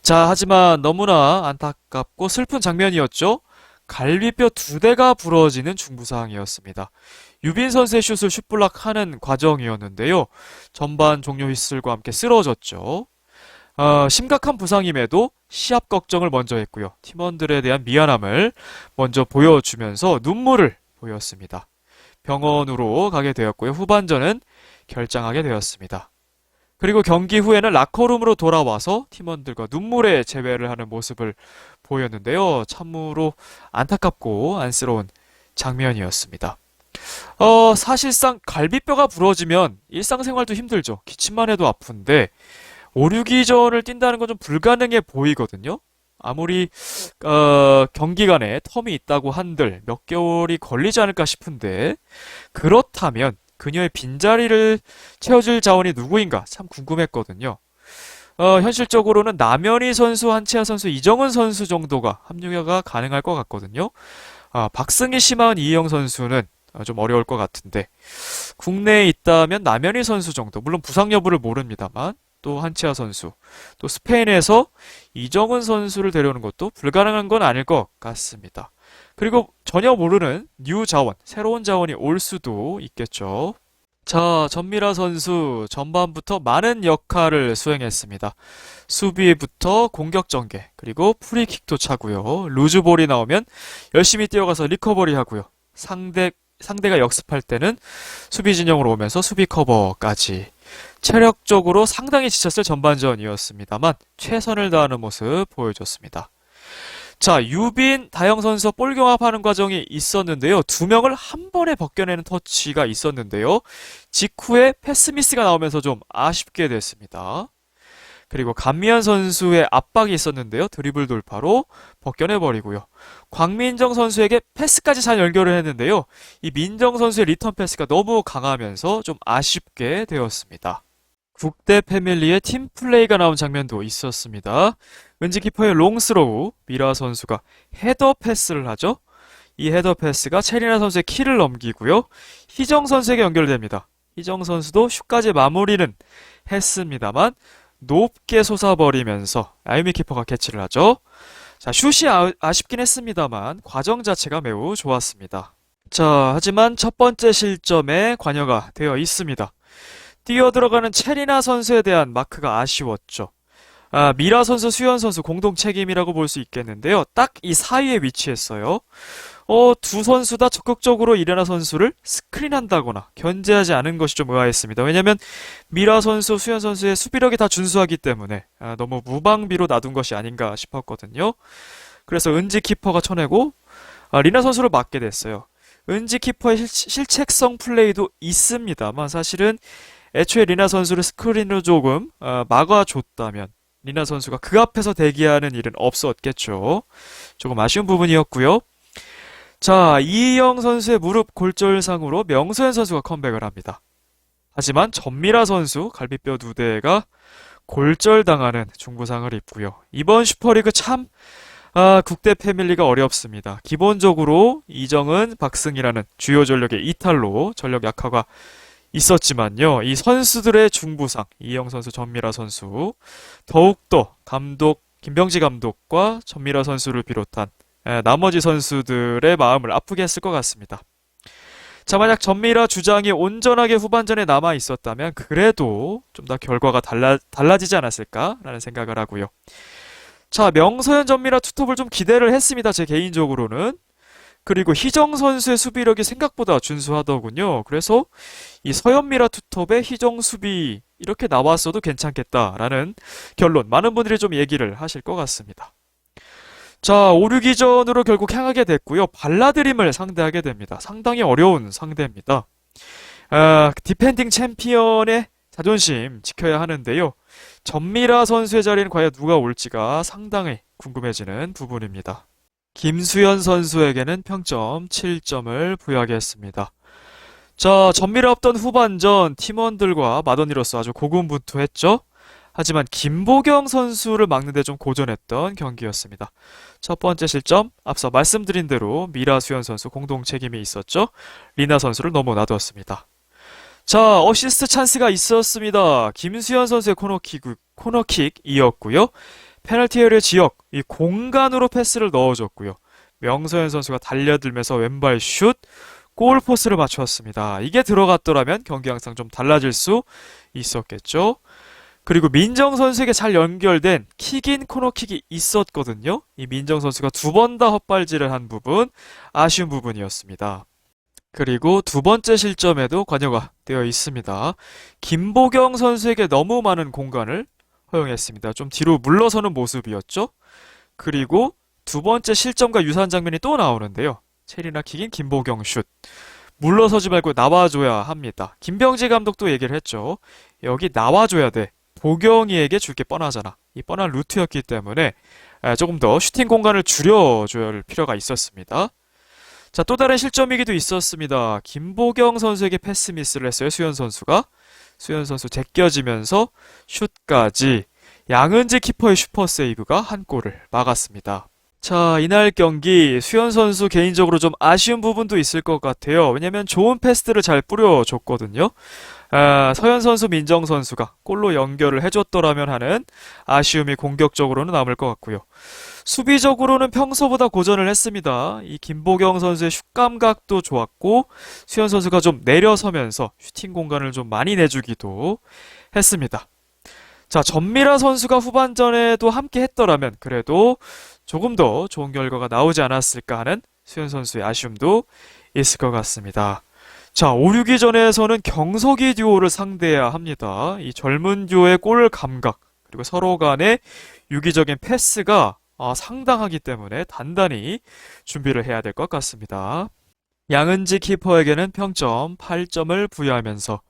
자, 하지만 너무나 안타깝고 슬픈 장면이었죠. 갈비뼈 2대가 부러지는 중부상황이었습니다. 유빈 선수의 슛을 슛블락하는 과정이었는데요. 전반 종료 휘슬과 함께 쓰러졌죠. 심각한 부상임에도 시합 걱정을 먼저 했고요. 팀원들에 대한 미안함을 먼저 보여주면서 눈물을 보였습니다. 병원으로 가게 되었고요. 후반전은 결장하게 되었습니다. 그리고 경기 후에는 라커룸으로 돌아와서 팀원들과 눈물의 재회를 하는 모습을 보였는데요. 참으로 안타깝고 안쓰러운 장면이었습니다. 사실상 갈비뼈가 부러지면 일상생활도 힘들죠. 기침만 해도 아픈데 5, 6위전을 뛴다는 건 좀 불가능해 보이거든요. 아무리 경기간에 텀이 있다고 한들 몇 개월이 걸리지 않을까 싶은데 그렇다면 그녀의 빈자리를 채워줄 자원이 누구인가 참 궁금했거든요. 현실적으로는 남현희 선수, 한채아 선수, 이정은 선수 정도가 합류가 가능할 것 같거든요. 박승희, 심하은, 이희영 선수는 좀 어려울 것 같은데 국내에 있다면 남현희 선수 정도, 물론 부상 여부를 모릅니다만 또 한채아 선수, 또 스페인에서 이정은 선수를 데려오는 것도 불가능한 건 아닐 것 같습니다. 그리고 전혀 모르는 뉴 자원, 새로운 자원이 올 수도 있겠죠. 자, 전미라 선수 전반부터 많은 역할을 수행했습니다. 수비부터 공격 전개, 그리고 프리킥도 차고요. 루즈볼이 나오면 열심히 뛰어가서 리커버리 하고요. 상대가 역습할 때는 수비 진영으로 오면서 수비 커버까지. 체력적으로 상당히 지쳤을 전반전이었습니다만 최선을 다하는 모습 보여줬습니다. 자, 유빈, 다영 선수 볼 경합하는 과정이 있었는데요. 두 명을 한 번에 벗겨내는 터치가 있었는데요. 직후에 패스 미스가 나오면서 좀 아쉽게 됐습니다. 그리고 감미연 선수의 압박이 있었는데요. 드리블 돌파로 벗겨내버리고요. 광민정 선수에게 패스까지 잘 연결을 했는데요. 이 민정 선수의 리턴 패스가 너무 강하면서 좀 아쉽게 되었습니다. 국대 패밀리의 팀 플레이가 나온 장면도 있었습니다. 은지 키퍼의 롱스로우, 미라 선수가 헤더 패스를 하죠. 이 헤더 패스가 체리나 선수의 키를 넘기고요. 희정 선수에게 연결됩니다. 희정 선수도 슛까지 마무리는 했습니다만 높게 솟아버리면서 아유미 키퍼가 캐치를 하죠. 자, 슛이 아쉽긴 했습니다만 과정 자체가 매우 좋았습니다. 자, 하지만 첫 번째 실점에 관여가 되어 있습니다. 뛰어들어가는 체리나 선수에 대한 마크가 아쉬웠죠. 미라 선수, 수현 선수 공동 책임이라고 볼 수 있겠는데요. 딱 이 사이에 위치했어요. 두 선수 다 적극적으로 이레나 선수를 스크린한다거나 견제하지 않은 것이 좀 의아했습니다. 왜냐면 미라 선수, 수현 선수의 수비력이 다 준수하기 때문에 너무 무방비로 놔둔 것이 아닌가 싶었거든요. 그래서 은지 키퍼가 쳐내고 리나 선수를 맡게 됐어요. 은지 키퍼의 실책성 플레이도 있습니다만 사실은 애초에 리나 선수를 스크린으로 조금 막아줬다면 리나 선수가 그 앞에서 대기하는 일은 없었겠죠. 조금 아쉬운 부분이었고요. 자, 이희영 선수의 무릎 골절상으로 명소연 선수가 컴백을 합니다. 하지만 전미라 선수 갈비뼈 2대가 골절당하는 중부상을 입고요. 이번 슈퍼리그 참 국대 패밀리가 어렵습니다. 기본적으로 이정은, 박승희라는 주요 전력의 이탈로 전력 약화가 있었지만요. 이 선수들의 중부상, 이영 선수, 전미라 선수, 더욱더 감독, 김병지 감독과 전미라 선수를 비롯한 나머지 선수들의 마음을 아프게 했을 것 같습니다. 자, 만약 전미라 주장이 온전하게 후반전에 남아 있었다면 그래도 좀 더 결과가 달라지지 않았을까라는 생각을 하고요. 자, 명서현 전미라 투톱을 좀 기대를 했습니다. 제 개인적으로는. 그리고 희정 선수의 수비력이 생각보다 준수하더군요. 그래서 이 서현미라 투톱의 희정 수비 이렇게 나왔어도 괜찮겠다라는 결론 많은 분들이 좀 얘기를 하실 것 같습니다. 자, 5, 6위전으로 결국 향하게 됐고요. 발라드림을 상대하게 됩니다. 상당히 어려운 상대입니다. 디펜딩 챔피언의 자존심 지켜야 하는데요. 전미라 선수의 자리는 과연 누가 올지가 상당히 궁금해지는 부분입니다. 김수현 선수에게는 평점 7점을 부여하겠습니다. 자, 전미라 없던 후반전 팀원들과 마더니로서 아주 고군분투했죠. 하지만 김보경 선수를 막는데 좀 고전했던 경기였습니다. 첫 번째 실점, 앞서 말씀드린 대로 미라 수현 선수 공동 책임이 있었죠. 리나 선수를 너무 놔두었습니다. 자, 어시스트 찬스가 있었습니다. 김수현 선수의 코너킥이었고요. 페널티 에리어 지역, 이 공간으로 패스를 넣어줬고요. 명서현 선수가 달려들면서 왼발 슛, 골포스를 맞추었습니다. 이게 들어갔더라면 경기 항상 좀 달라질 수 있었겠죠. 그리고 민정 선수에게 잘 연결된 킥인 코너킥이 있었거든요. 이 민정 선수가 두 번 다 헛발질을 한 부분, 아쉬운 부분이었습니다. 그리고 두 번째 실점에도 관여가 되어 있습니다. 김보경 선수에게 너무 많은 공간을 허용했습니다. 좀 뒤로 물러서는 모습이었죠. 그리고 두 번째 실점과 유사한 장면이 또 나오는데요. 체리나 킥인 김보경 슛. 물러서지 말고 나와줘야 합니다. 김병지 감독도 얘기를 했죠. 여기 나와줘야 돼. 보경이에게 줄 게 뻔하잖아. 이 뻔한 루트였기 때문에 조금 더 슈팅 공간을 줄여줘야 할 필요가 있었습니다. 자, 또 다른 실점이기도 있었습니다. 김보경 선수에게 패스 미스를 했어요. 수현 선수가. 수현 선수 제껴지면서 슛까지 양은지 키퍼의 슈퍼 세이브가 한 골을 막았습니다. 자, 이날 경기 수현 선수 개인적으로 좀 아쉬운 부분도 있을 것 같아요. 왜냐면 좋은 패스들을 잘 뿌려줬거든요. 서현 선수, 민정 선수가 골로 연결을 해줬더라면 하는 아쉬움이 공격적으로는 남을 것 같고요. 수비적으로는 평소보다 고전을 했습니다. 이 김보경 선수의 슛 감각도 좋았고 수현 선수가 좀 내려서면서 슈팅 공간을 좀 많이 내주기도 했습니다. 자, 전미라 선수가 후반전에도 함께 했더라면 그래도 조금 더 좋은 결과가 나오지 않았을까 하는 수현 선수의 아쉬움도 있을 것 같습니다. 자, 5-6위전에서는 경석이 듀오를 상대해야 합니다. 이 젊은 듀오의 골 감각, 그리고 서로 간의 유기적인 패스가 상당하기 때문에 단단히 준비를 해야 될 것 같습니다. 양은지 키퍼에게는 평점 8점을 부여하면서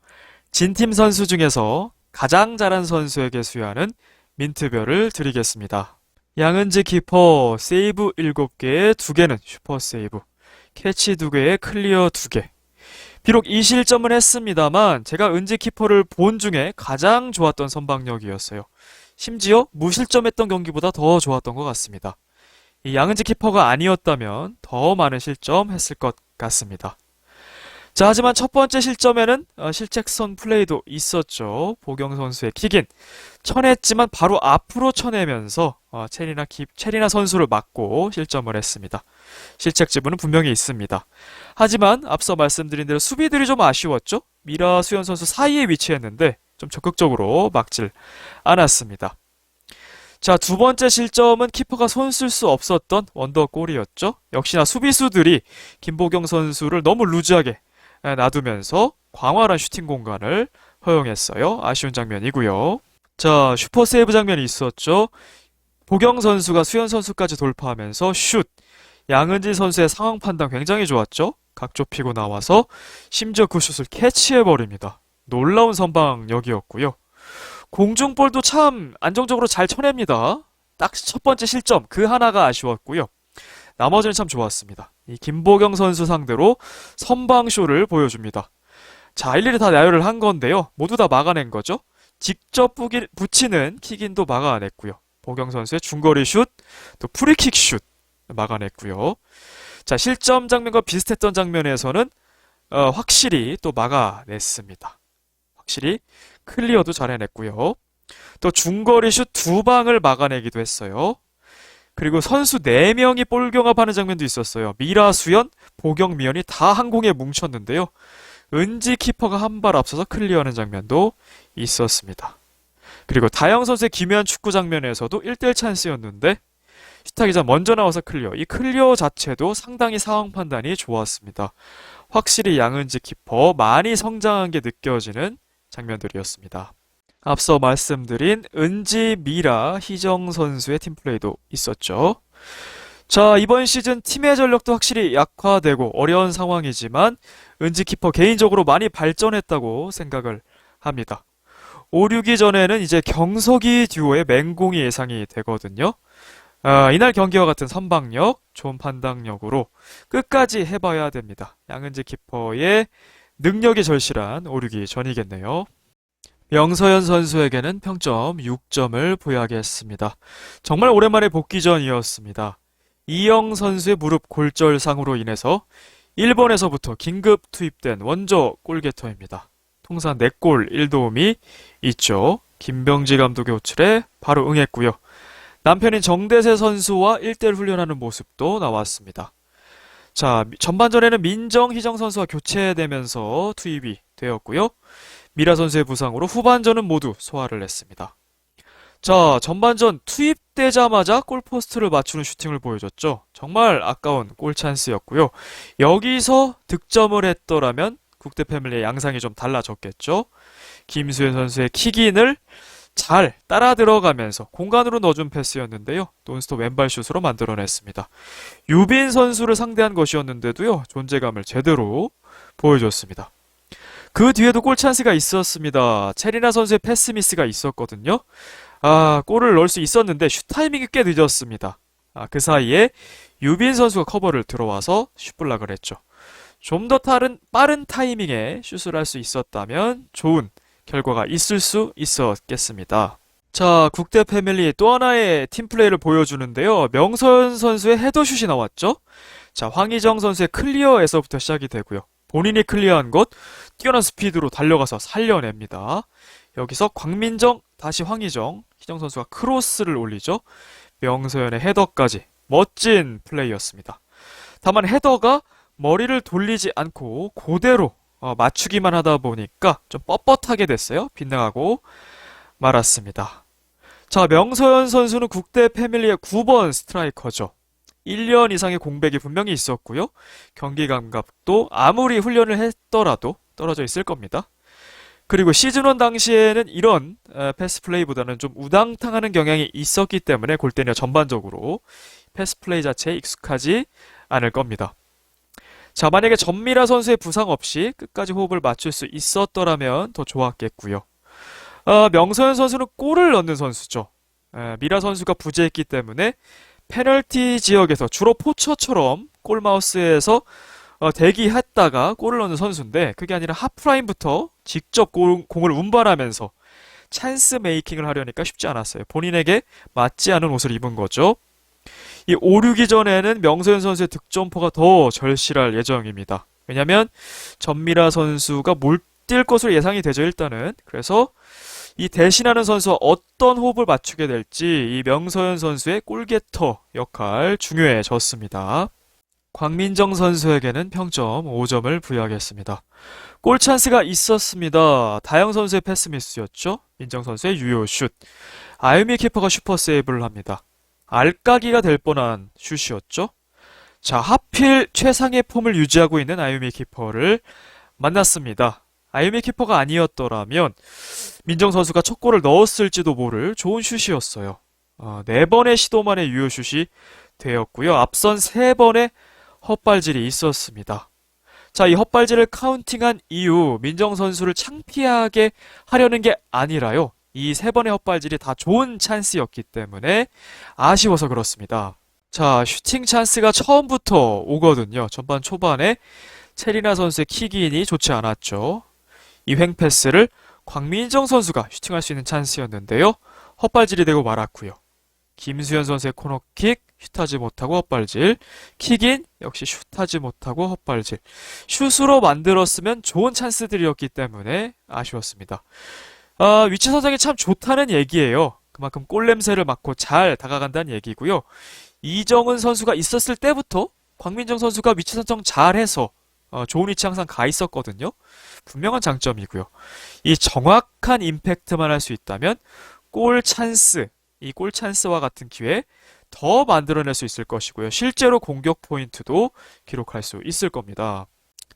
진팀 선수 중에서 가장 잘한 선수에게 수여하는 민트별을 드리겠습니다. 양은지 키퍼 세이브 7개에 2개는 슈퍼 세이브, 캐치 2개에 클리어 2개. 비록 이 실점은 했습니다만 제가 은지 키퍼를 본 중에 가장 좋았던 선방력이었어요. 심지어 무실점했던 경기보다 더 좋았던 것 같습니다. 이 양은지 키퍼가 아니었다면 더 많은 실점 했을 것 같습니다. 자, 하지만 첫 번째 실점에는 실책선 플레이도 있었죠. 보경 선수의 킥인 쳐냈지만 바로 앞으로 쳐내면서 체리나 선수를 맞고 실점을 했습니다. 실책 지분은 분명히 있습니다. 하지만 앞서 말씀드린 대로 수비들이 좀 아쉬웠죠. 미라 수현 선수 사이에 위치했는데 좀 적극적으로 막질 않았습니다. 자, 두 번째 실점은 키퍼가 손 쓸 수 없었던 원더골이었죠. 역시나 수비수들이 김보경 선수를 너무 루즈하게 놔두면서 광활한 슈팅 공간을 허용했어요. 아쉬운 장면이고요. 자, 슈퍼 세이브 장면이 있었죠. 보경 선수가 수현 선수까지 돌파하면서 슛. 양은지 선수의 상황 판단 굉장히 좋았죠. 각 좁히고 나와서 심지어 그 슛을 캐치해버립니다. 놀라운 선방력이었고요. 공중볼도 참 안정적으로 잘 쳐냅니다. 딱 첫 번째 실점 그 하나가 아쉬웠고요. 나머지는 참 좋았습니다. 이 김보경 선수 상대로 선방쇼를 보여줍니다. 자, 일일이 다 나열을 한 건데요. 모두 다 막아낸 거죠. 직접 붙이는 킥인도 막아냈고요. 보경 선수의 중거리 슛, 또 프리킥 슛 막아냈고요. 자, 실점 장면과 비슷했던 장면에서는 확실히 또 막아냈습니다. 확실히 클리어도 잘 해냈고요. 또 중거리 슛 2방을 막아내기도 했어요. 그리고 선수 4명이 볼 경합하는 장면도 있었어요. 미라, 수연, 보경, 미연이 다 한 공에 뭉쳤는데요. 은지 키퍼가 한 발 앞서서 클리어하는 장면도 있었습니다. 그리고 다영 선수의 기묘한 축구 장면에서도 1대1 찬스였는데 슈타기 전 먼저 나와서 클리어. 이 클리어 자체도 상당히 상황 판단이 좋았습니다. 확실히 양은지 키퍼 많이 성장한 게 느껴지는 장면들이었습니다. 앞서 말씀드린 은지, 미라, 희정 선수의 팀플레이도 있었죠. 자, 이번 시즌 팀의 전력도 확실히 약화되고 어려운 상황이지만 은지 키퍼 개인적으로 많이 발전했다고 생각을 합니다. 5-6위 전에는 이제 경석이 듀오의 맹공이 예상이 되거든요. 이날 경기와 같은 선방력, 좋은 판단력으로 끝까지 해봐야 됩니다. 양은지 키퍼의 능력이 절실한 5-6위 전이겠네요. 명서현 선수에게는 평점 6점을 부여하겠습니다. 정말 오랜만에 복귀전이었습니다. 이영 선수의 무릎 골절상으로 인해서 일본에서부터 긴급 투입된 원조 골게터입니다. 통산 4골 1도움이 있죠. 김병지 감독의 호출에 바로 응했고요. 남편인 정대세 선수와 1대1 훈련하는 모습도 나왔습니다. 자, 전반전에는 민정, 희정 선수와 교체되면서 투입이 되었고요. 미라 선수의 부상으로 후반전은 모두 소화를 했습니다. 자, 전반전 투입되자마자 골포스트를 맞추는 슈팅을 보여줬죠. 정말 아까운 골 찬스였고요. 여기서 득점을 했더라면 국대 패밀리의 양상이 좀 달라졌겠죠. 김수현 선수의 킥인을 잘 따라 들어가면서 공간으로 넣어준 패스였는데요. 논스톱 왼발 슛으로 만들어냈습니다. 유빈 선수를 상대한 것이었는데도요. 존재감을 제대로 보여줬습니다. 그 뒤에도 골 찬스가 있었습니다. 체리나 선수의 패스 미스가 있었거든요. 골을 넣을 수 있었는데 슛 타이밍이 꽤 늦었습니다. 그 사이에 유빈 선수가 커버를 들어와서 슛블락을 했죠. 좀 더 빠른 타이밍에 슛을 할 수 있었다면 좋은 결과가 있을 수 있었겠습니다. 자, 국대 패밀리 또 하나의 팀플레이를 보여주는데요. 명서현 선수의 헤더슛이 나왔죠. 자, 황희정 선수의 클리어에서부터 시작이 되고요. 본인이 클리어한 것 뛰어난 스피드로 달려가서 살려냅니다. 여기서 광민정 다시 황희정, 희정 선수가 크로스를 올리죠. 명서현의 헤더까지 멋진 플레이였습니다. 다만 헤더가 머리를 돌리지 않고 그대로 맞추기만 하다 보니까 좀 뻣뻣하게 됐어요. 빗나가고 말았습니다. 자, 명서현 선수는 국대 패밀리의 9번 스트라이커죠. 1년 이상의 공백이 분명히 있었고요. 경기 감각도 아무리 훈련을 했더라도 떨어져 있을 겁니다. 그리고 시즌1 당시에는 이런 패스 플레이보다는 좀 우당탕하는 경향이 있었기 때문에 골대녀 전반적으로 패스 플레이 자체에 익숙하지 않을 겁니다. 자, 만약에 전미라 선수의 부상 없이 끝까지 호흡을 맞출 수 있었더라면 더 좋았겠고요. 명서현 선수는 골을 넣는 선수죠. 미라 선수가 부재했기 때문에 페널티 지역에서 주로 포처처럼 골마우스에서 대기했다가 골을 넣는 선수인데 그게 아니라 하프라인부터 직접 공을 운반하면서 찬스 메이킹을 하려니까 쉽지 않았어요. 본인에게 맞지 않은 옷을 입은 거죠. 이 오르기 전에는 명서현 선수의 득점포가 더 절실할 예정입니다. 왜냐하면 전미라 선수가 몰뛸 것으로 예상이 되죠, 일단은. 그래서 이 대신하는 선수와 어떤 호흡을 맞추게 될지 이 명서현 선수의 골게터 역할 중요해졌습니다. 광민정 선수에게는 평점 5점을 부여하겠습니다. 골 찬스가 있었습니다. 다영 선수의 패스 미스였죠. 민정 선수의 유효 슛. 아유미 키퍼가 슈퍼 세이브를 합니다. 알까기가 될 뻔한 슛이었죠. 자, 하필 최상의 폼을 유지하고 있는 아유미 키퍼를 만났습니다. 아유미 키퍼가 아니었더라면 민정 선수가 첫 골을 넣었을지도 모를 좋은 슛이었어요. 4번의 시도만의 유효 슛이 되었고요. 앞선 3번의 헛발질이 있었습니다. 자, 이 헛발질을 카운팅한 이유, 민정 선수를 창피하게 하려는 게 아니라요. 이 3번의 헛발질이 다 좋은 찬스였기 때문에 아쉬워서 그렇습니다. 자, 슈팅 찬스가 처음부터 오거든요. 전반 초반에 체리나 선수의 킥인이 좋지 않았죠. 이 횡패스를 광민정 선수가 슈팅할 수 있는 찬스였는데요. 헛발질이 되고 말았고요. 김수현 선수의 코너킥, 슛하지 못하고 헛발질. 킥인, 역시 슛하지 못하고 헛발질. 슛으로 만들었으면 좋은 찬스들이었기 때문에 아쉬웠습니다. 위치 선정이 참 좋다는 얘기예요. 그만큼 골 냄새를 맡고 잘 다가간다는 얘기고요. 이정은 선수가 있었을 때부터 광민정 선수가 위치 선정 잘해서 좋은 위치 항상 가 있었거든요. 분명한 장점이고요. 이 정확한 임팩트만 할 수 있다면 골 찬스, 이 골 찬스와 같은 기회 더 만들어낼 수 있을 것이고요. 실제로 공격 포인트도 기록할 수 있을 겁니다.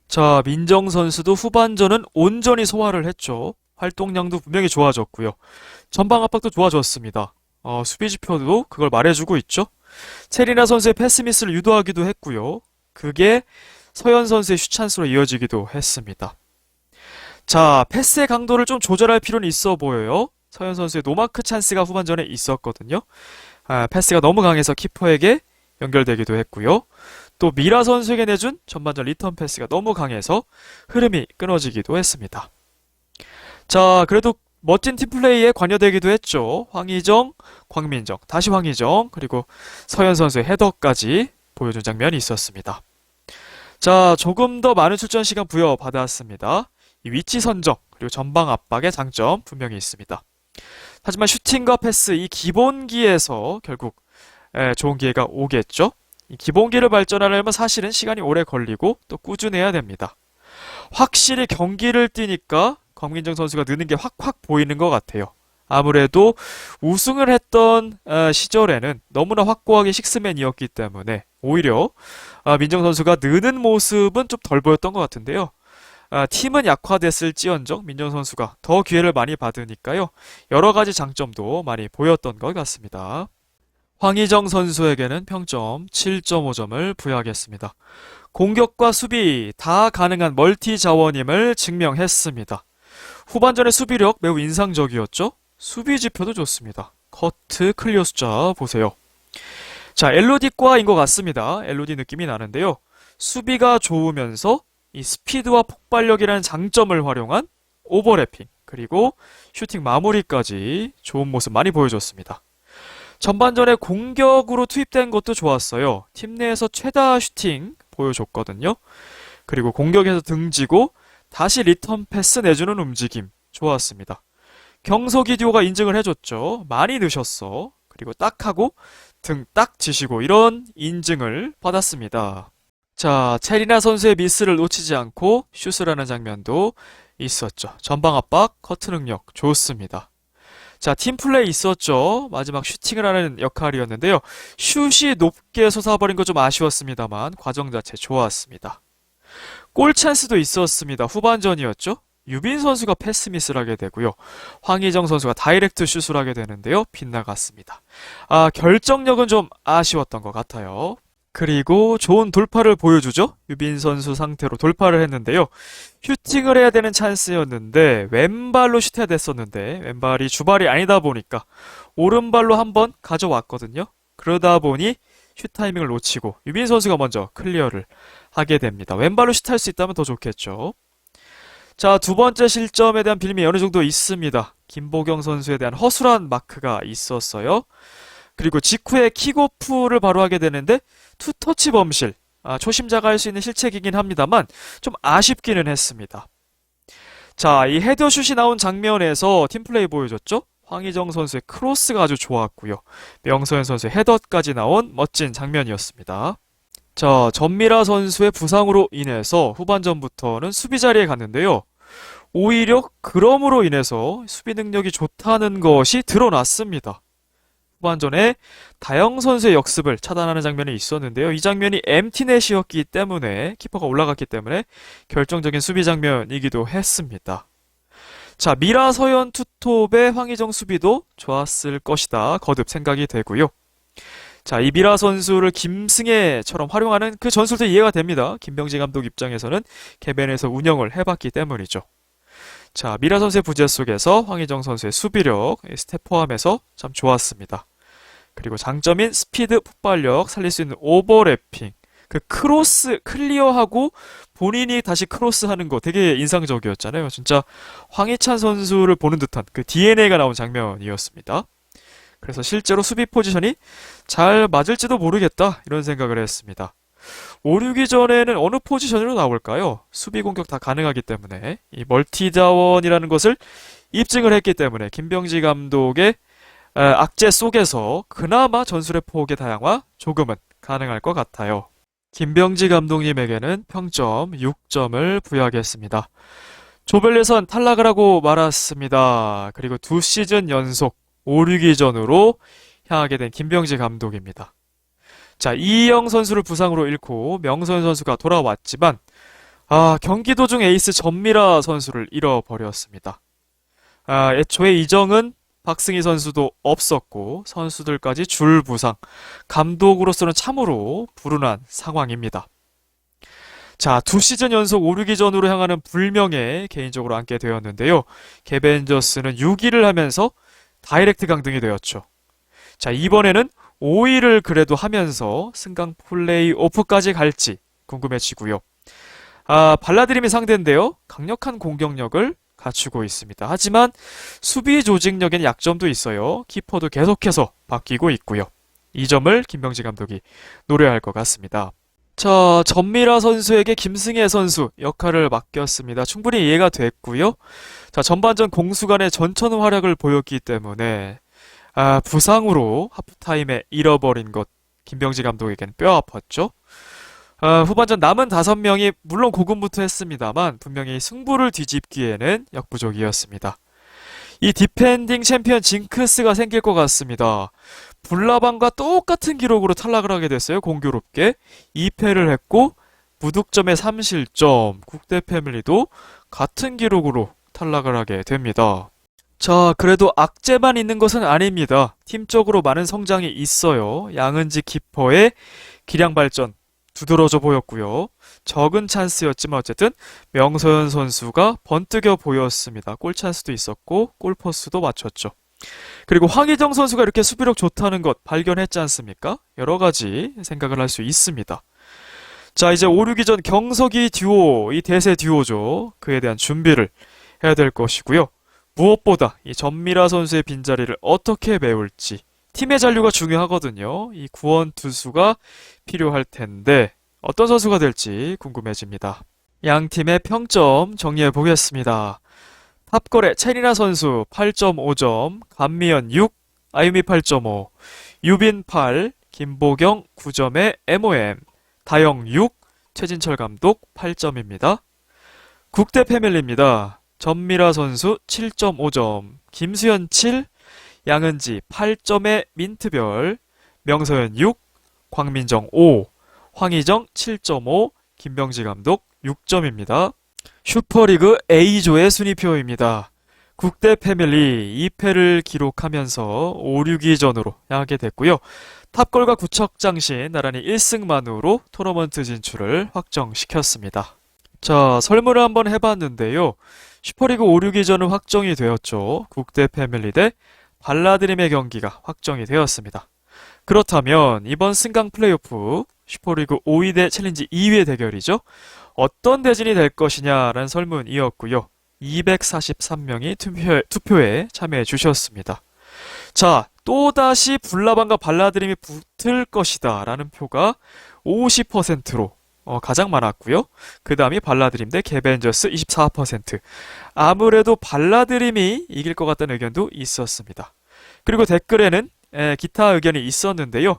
자, 민정 선수도 후반전은 온전히 소화를 했죠. 활동량도 분명히 좋아졌고요. 전방 압박도 좋아졌습니다. 수비 지표도 그걸 말해주고 있죠. 체리나 선수의 패스 미스를 유도하기도 했고요. 그게 서현 선수의 슛 찬스로 이어지기도 했습니다. 자, 패스의 강도를 좀 조절할 필요는 있어 보여요. 서현 선수의 노마크 찬스가 후반전에 있었거든요. 패스가 너무 강해서 키퍼에게 연결되기도 했고요. 또 미라 선수에게 내준 전반전 리턴 패스가 너무 강해서 흐름이 끊어지기도 했습니다. 자, 그래도 멋진 팀플레이에 관여되기도 했죠. 황희정, 광민정, 다시 황희정, 그리고 서현 선수의 헤더까지 보여준 장면이 있었습니다. 자, 조금 더 많은 출전 시간 부여받았습니다. 이 위치 선정, 그리고 전방 압박의 장점 분명히 있습니다. 하지만 슈팅과 패스, 이 기본기에서 결국 좋은 기회가 오겠죠. 이 기본기를 발전하려면 사실은 시간이 오래 걸리고 또 꾸준해야 됩니다. 확실히 경기를 뛰니까 광민정 선수가 느는 게 확확 보이는 것 같아요. 아무래도 우승을 했던 시절에는 너무나 확고하게 식스맨이었기 때문에 오히려 민정 선수가 느는 모습은 좀 덜 보였던 것 같은데요. 팀은 약화됐을지언정 민정 선수가 더 기회를 많이 받으니까요. 여러 가지 장점도 많이 보였던 것 같습니다. 황희정 선수에게는 평점 7.5점을 부여하겠습니다. 공격과 수비 다 가능한 멀티 자원임을 증명했습니다. 후반전의 수비력 매우 인상적이었죠? 수비 지표도 좋습니다. 커트, 클리어 숫자 보세요. 자, 엘로디과인 것 같습니다. 엘로디 느낌이 나는데요. 수비가 좋으면서 이 스피드와 폭발력이라는 장점을 활용한 오버래핑, 그리고 슈팅 마무리까지 좋은 모습 많이 보여줬습니다. 전반전에 공격으로 투입된 것도 좋았어요. 팀 내에서 최다 슈팅 보여줬거든요. 그리고 공격에서 등지고 다시 리턴 패스 내주는 움직임 좋았습니다. 경석이 듀오가 인증을 해줬죠. 많이 넣으셨어. 그리고 딱 하고 등 딱 지시고 이런 인증을 받았습니다. 자, 체리나 선수의 미스를 놓치지 않고 슛을 하는 장면도 있었죠. 전방 압박, 커트 능력 좋습니다. 자, 팀플레이 있었죠. 마지막 슈팅을 하는 역할이었는데요. 슛이 높게 솟아버린 거 좀 아쉬웠습니다만 과정 자체 좋았습니다. 골 찬스도 있었습니다. 후반전이었죠. 유빈 선수가 패스 미스를 하게 되고요. 황희정 선수가 다이렉트 슛을 하게 되는데요. 빗나갔습니다. 결정력은 좀 아쉬웠던 것 같아요. 그리고 좋은 돌파를 보여주죠. 유빈 선수 상태로 돌파를 했는데요. 슈팅을 해야 되는 찬스였는데 왼발로 슛해야 됐었는데 왼발이 주발이 아니다 보니까 오른발로 한번 가져왔거든요. 그러다 보니 슛 타이밍을 놓치고 유빈 선수가 먼저 클리어를 하게 됩니다. 왼발로 슛할 수 있다면 더 좋겠죠. 자, 두 번째 실점에 대한 빌림이 어느 정도 있습니다. 김보경 선수에 대한 허술한 마크가 있었어요. 그리고 직후에 킥오프를 바로 하게 되는데 투터치 범실. 초심자가 할 수 있는 실책이긴 합니다만 좀 아쉽기는 했습니다. 자, 이 헤더슛이 나온 장면에서 팀플레이 보여줬죠? 황희정 선수의 크로스가 아주 좋았고요. 명서현 선수의 헤더까지 나온 멋진 장면이었습니다. 자, 전미라 선수의 부상으로 인해서 후반전부터는 수비 자리에 갔는데요. 오히려 그럼으로 인해서 수비 능력이 좋다는 것이 드러났습니다. 후반전에 다영 선수의 역습을 차단하는 장면이 있었는데요. 이 장면이 엠티넷이었기 때문에 키퍼가 올라갔기 때문에 결정적인 수비 장면이기도 했습니다. 자, 미라 서현 투톱의 황희정 수비도 좋았을 것이다. 거듭 생각이 되고요. 자, 이 미라 선수를 김승혜처럼 활용하는 그 전술도 이해가 됩니다. 김병지 감독 입장에서는 개벤에서 운영을 해봤기 때문이죠. 자, 미라 선수의 부재 속에서 황희정 선수의 수비력, 스텝 포함해서 참 좋았습니다. 그리고 장점인 스피드, 폭발력, 살릴 수 있는 오버래핑, 그 크로스 클리어하고 본인이 다시 크로스하는 거 되게 인상적이었잖아요. 진짜 황희찬 선수를 보는 듯한 그 DNA가 나온 장면이었습니다. 그래서 실제로 수비 포지션이 잘 맞을지도 모르겠다 이런 생각을 했습니다. 오르기 전에는 어느 포지션으로 나올까요? 수비 공격 다 가능하기 때문에 이 멀티 자원이라는 것을 입증을 했기 때문에 김병지 감독의 악재 속에서 그나마 전술의 폭의 다양화 조금은 가능할 것 같아요. 김병지 감독님에게는 평점 6점을 부여하겠습니다. 조별예선 탈락을 하고 말았습니다. 그리고 2시즌 연속 5, 6위전으로 향하게 된 김병지 감독입니다. 자, 이영 선수를 부상으로 잃고 명선 선수가 돌아왔지만 경기 도중 에이스 전미라 선수를 잃어버렸습니다. 애초에 이정은 박승희 선수도 없었고 선수들까지 줄 부상, 감독으로서는 참으로 불운한 상황입니다. 자, 2시즌 연속 5, 6위전으로 향하는 불명예 개인적으로 안게 되었는데요. 개벤저스는 6위를 하면서 다이렉트 강등이 되었죠. 자, 이번에는 5위를 그래도 하면서 승강 플레이오프까지 갈지 궁금해지고요. 발라드림이 상대인데요. 강력한 공격력을 갖추고 있습니다. 하지만 수비 조직력에는 약점도 있어요. 키퍼도 계속해서 바뀌고 있고요. 이 점을 김병지 감독이 노려야 할 것 같습니다. 자, 전미라 선수에게 김승혜 선수 역할을 맡겼습니다. 충분히 이해가 됐고요. 자, 전반전 공수간의 전천 활약을 보였기 때문에 부상으로 하프타임에 잃어버린 것 김병지 감독에게는 뼈 아팠죠. 후반전 남은 5명이 물론 고군분투 했습니다만 분명히 승부를 뒤집기에는 역부족이었습니다. 이 디펜딩 챔피언 징크스가 생길 것 같습니다. 불나방과 똑같은 기록으로 탈락을 하게 됐어요. 공교롭게 2패를 했고 무득점에 3실점, 국대 패밀리도 같은 기록으로 탈락을 하게 됩니다. 자, 그래도 악재만 있는 것은 아닙니다. 팀적으로 많은 성장이 있어요. 양은지 키퍼의 기량 발전 두드러져 보였고요. 적은 찬스였지만 어쨌든 명서현 선수가 번뜩여 보였습니다. 골 찬스도 있었고 골퍼스도 맞췄죠. 그리고 황희정 선수가 이렇게 수비력 좋다는 것 발견했지 않습니까? 여러 가지 생각을 할 수 있습니다. 자, 이제 5, 6위전 경석이 듀오, 이 대세 듀오죠. 그에 대한 준비를 해야 될 것이고요. 무엇보다 이 전미라 선수의 빈자리를 어떻게 메울지 팀의 잔류가 중요하거든요. 이 구원 투수가 필요할 텐데 어떤 선수가 될지 궁금해집니다. 양 팀의 평점 정리해 보겠습니다. 탑걸의 체리나 선수 8.5점, 감미연 6, 아유미 8.5, 유빈 8, 김보경 9점에 MOM, 다영 6, 최진철 감독 8점입니다. 국대 패밀리입니다. 전미라 선수 7.5점, 김수현 7, 양은지 8점에 민트별, 명서현 6, 광민정 5, 황희정 7.5, 김병지 감독 6점입니다. 슈퍼리그 A조의 순위표입니다. 국대 패밀리 2패를 기록하면서 5, 6위전으로 향하게 됐고요. 탑골과 구척장신 나란히 1승만으로 토너먼트 진출을 확정시켰습니다. 자, 설문을 한번 해봤는데요. 슈퍼리그 5, 6위전은 확정이 되었죠. 국대 패밀리 대 발라드림의 경기가 확정이 되었습니다. 그렇다면 이번 승강 플레이오프 슈퍼리그 5위 대 챌린지 2위의 대결이죠. 어떤 대진이 될 것이냐라는 설문이었고요. 243명이 투표에 참여해 주셨습니다. 자, 또다시 불나방과 발라드림이 붙을 것이다 라는 표가 50%로 가장 많았고요. 그 다음이 발라드림 대 개벤저스 24%. 아무래도 발라드림이 이길 것 같다는 의견도 있었습니다. 그리고 댓글에는 기타 의견이 있었는데요.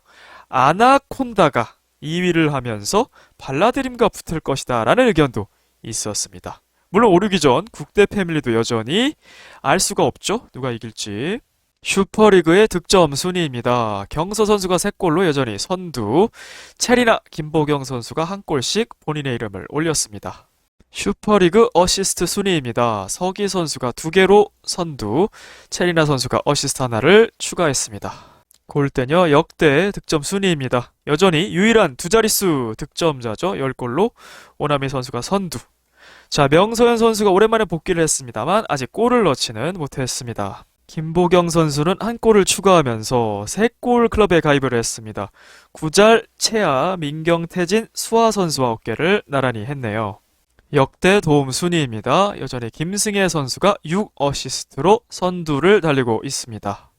아나콘다가 2위를 하면서 발라드림과 붙을 것이다 라는 의견도 있었습니다. 물론 5, 6위전 국대 패밀리도 여전히 알 수가 없죠. 누가 이길지. 슈퍼리그의 득점 순위입니다. 경서 선수가 3골로 여전히 선두, 체리나 김보경 선수가 1골씩 본인의 이름을 올렸습니다. 슈퍼리그 어시스트 순위입니다. 서기 선수가 2개로 선두, 체리나 선수가 어시스트 하나를 추가했습니다. 골대녀 역대 득점 순위입니다. 여전히 유일한 두 자릿수 득점자죠. 10골로 오나미 선수가 선두. 자, 명서현 선수가 오랜만에 복귀를 했습니다만 아직 골을 넣지는 못했습니다. 김보경 선수는 1골을 추가하면서 3골 클럽에 가입을 했습니다. 구잘, 채아, 민경, 태진, 수아 선수와 어깨를 나란히 했네요. 역대 도움 순위입니다. 여전히 김승혜 선수가 6어시스트로 선두를 달리고 있습니다.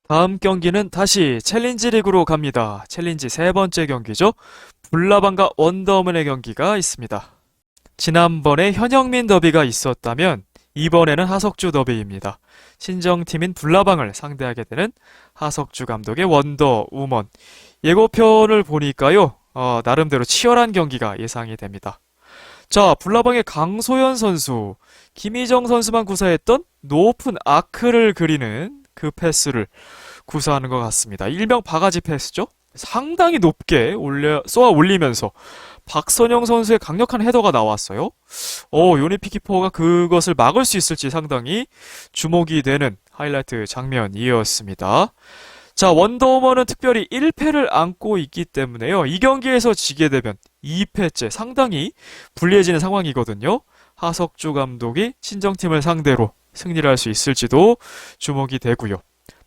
다음 경기는 다시 챌린지 리그로 갑니다. 챌린지 3번째 경기죠. 불나방과 원더우먼의 경기가 있습니다. 지난번에 현영민 더비가 있었다면 이번에는 하석주 더비입니다. 신정팀인 불나방을 상대하게 되는 하석주 감독의 원더우먼. 예고편을 보니까요. 나름대로 치열한 경기가 예상이 됩니다. 자, 불나방의 강소연 선수, 김희정 선수만 구사했던 높은 아크를 그리는 그 패스를 구사하는 것 같습니다. 일명 바가지 패스죠? 상당히 높게 쏘아 올리면서 박선영 선수의 강력한 헤더가 나왔어요. 요니피키퍼가 그것을 막을 수 있을지 상당히 주목이 되는 하이라이트 장면이었습니다. 자, 원더우먼은 특별히 1패를 안고 있기 때문에요. 이 경기에서 지게 되면 2패째 상당히 불리해지는 상황이거든요. 하석주 감독이 친정팀을 상대로 승리를 할 수 있을지도 주목이 되고요.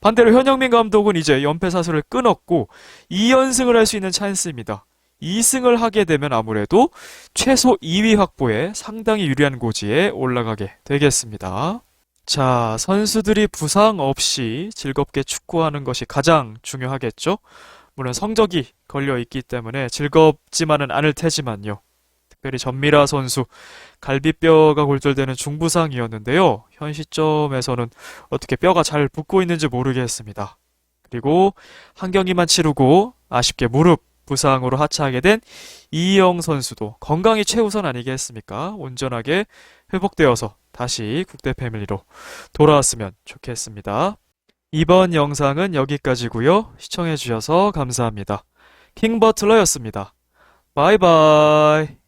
반대로 현영민 감독은 이제 연패 사슬을 끊었고 2연승을 할 수 있는 찬스입니다. 2승을 하게 되면 아무래도 최소 2위 확보에 상당히 유리한 고지에 올라가게 되겠습니다. 자, 선수들이 부상 없이 즐겁게 축구하는 것이 가장 중요하겠죠? 물론 성적이 걸려 있기 때문에 즐겁지만은 않을 테지만요. 특별히 전미라 선수 갈비뼈가 골절되는 중부상이었는데요. 현 시점에서는 어떻게 뼈가 잘 붙고 있는지 모르겠습니다. 그리고 한 경기만 치르고 아쉽게 무릎 부상으로 하차하게 된 이영 선수도 건강이 최우선 아니겠습니까? 온전하게 회복되어서 다시 국대 패밀리로 돌아왔으면 좋겠습니다. 이번 영상은 여기까지고요. 시청해주셔서 감사합니다. 킹버틀러였습니다. 바이바이.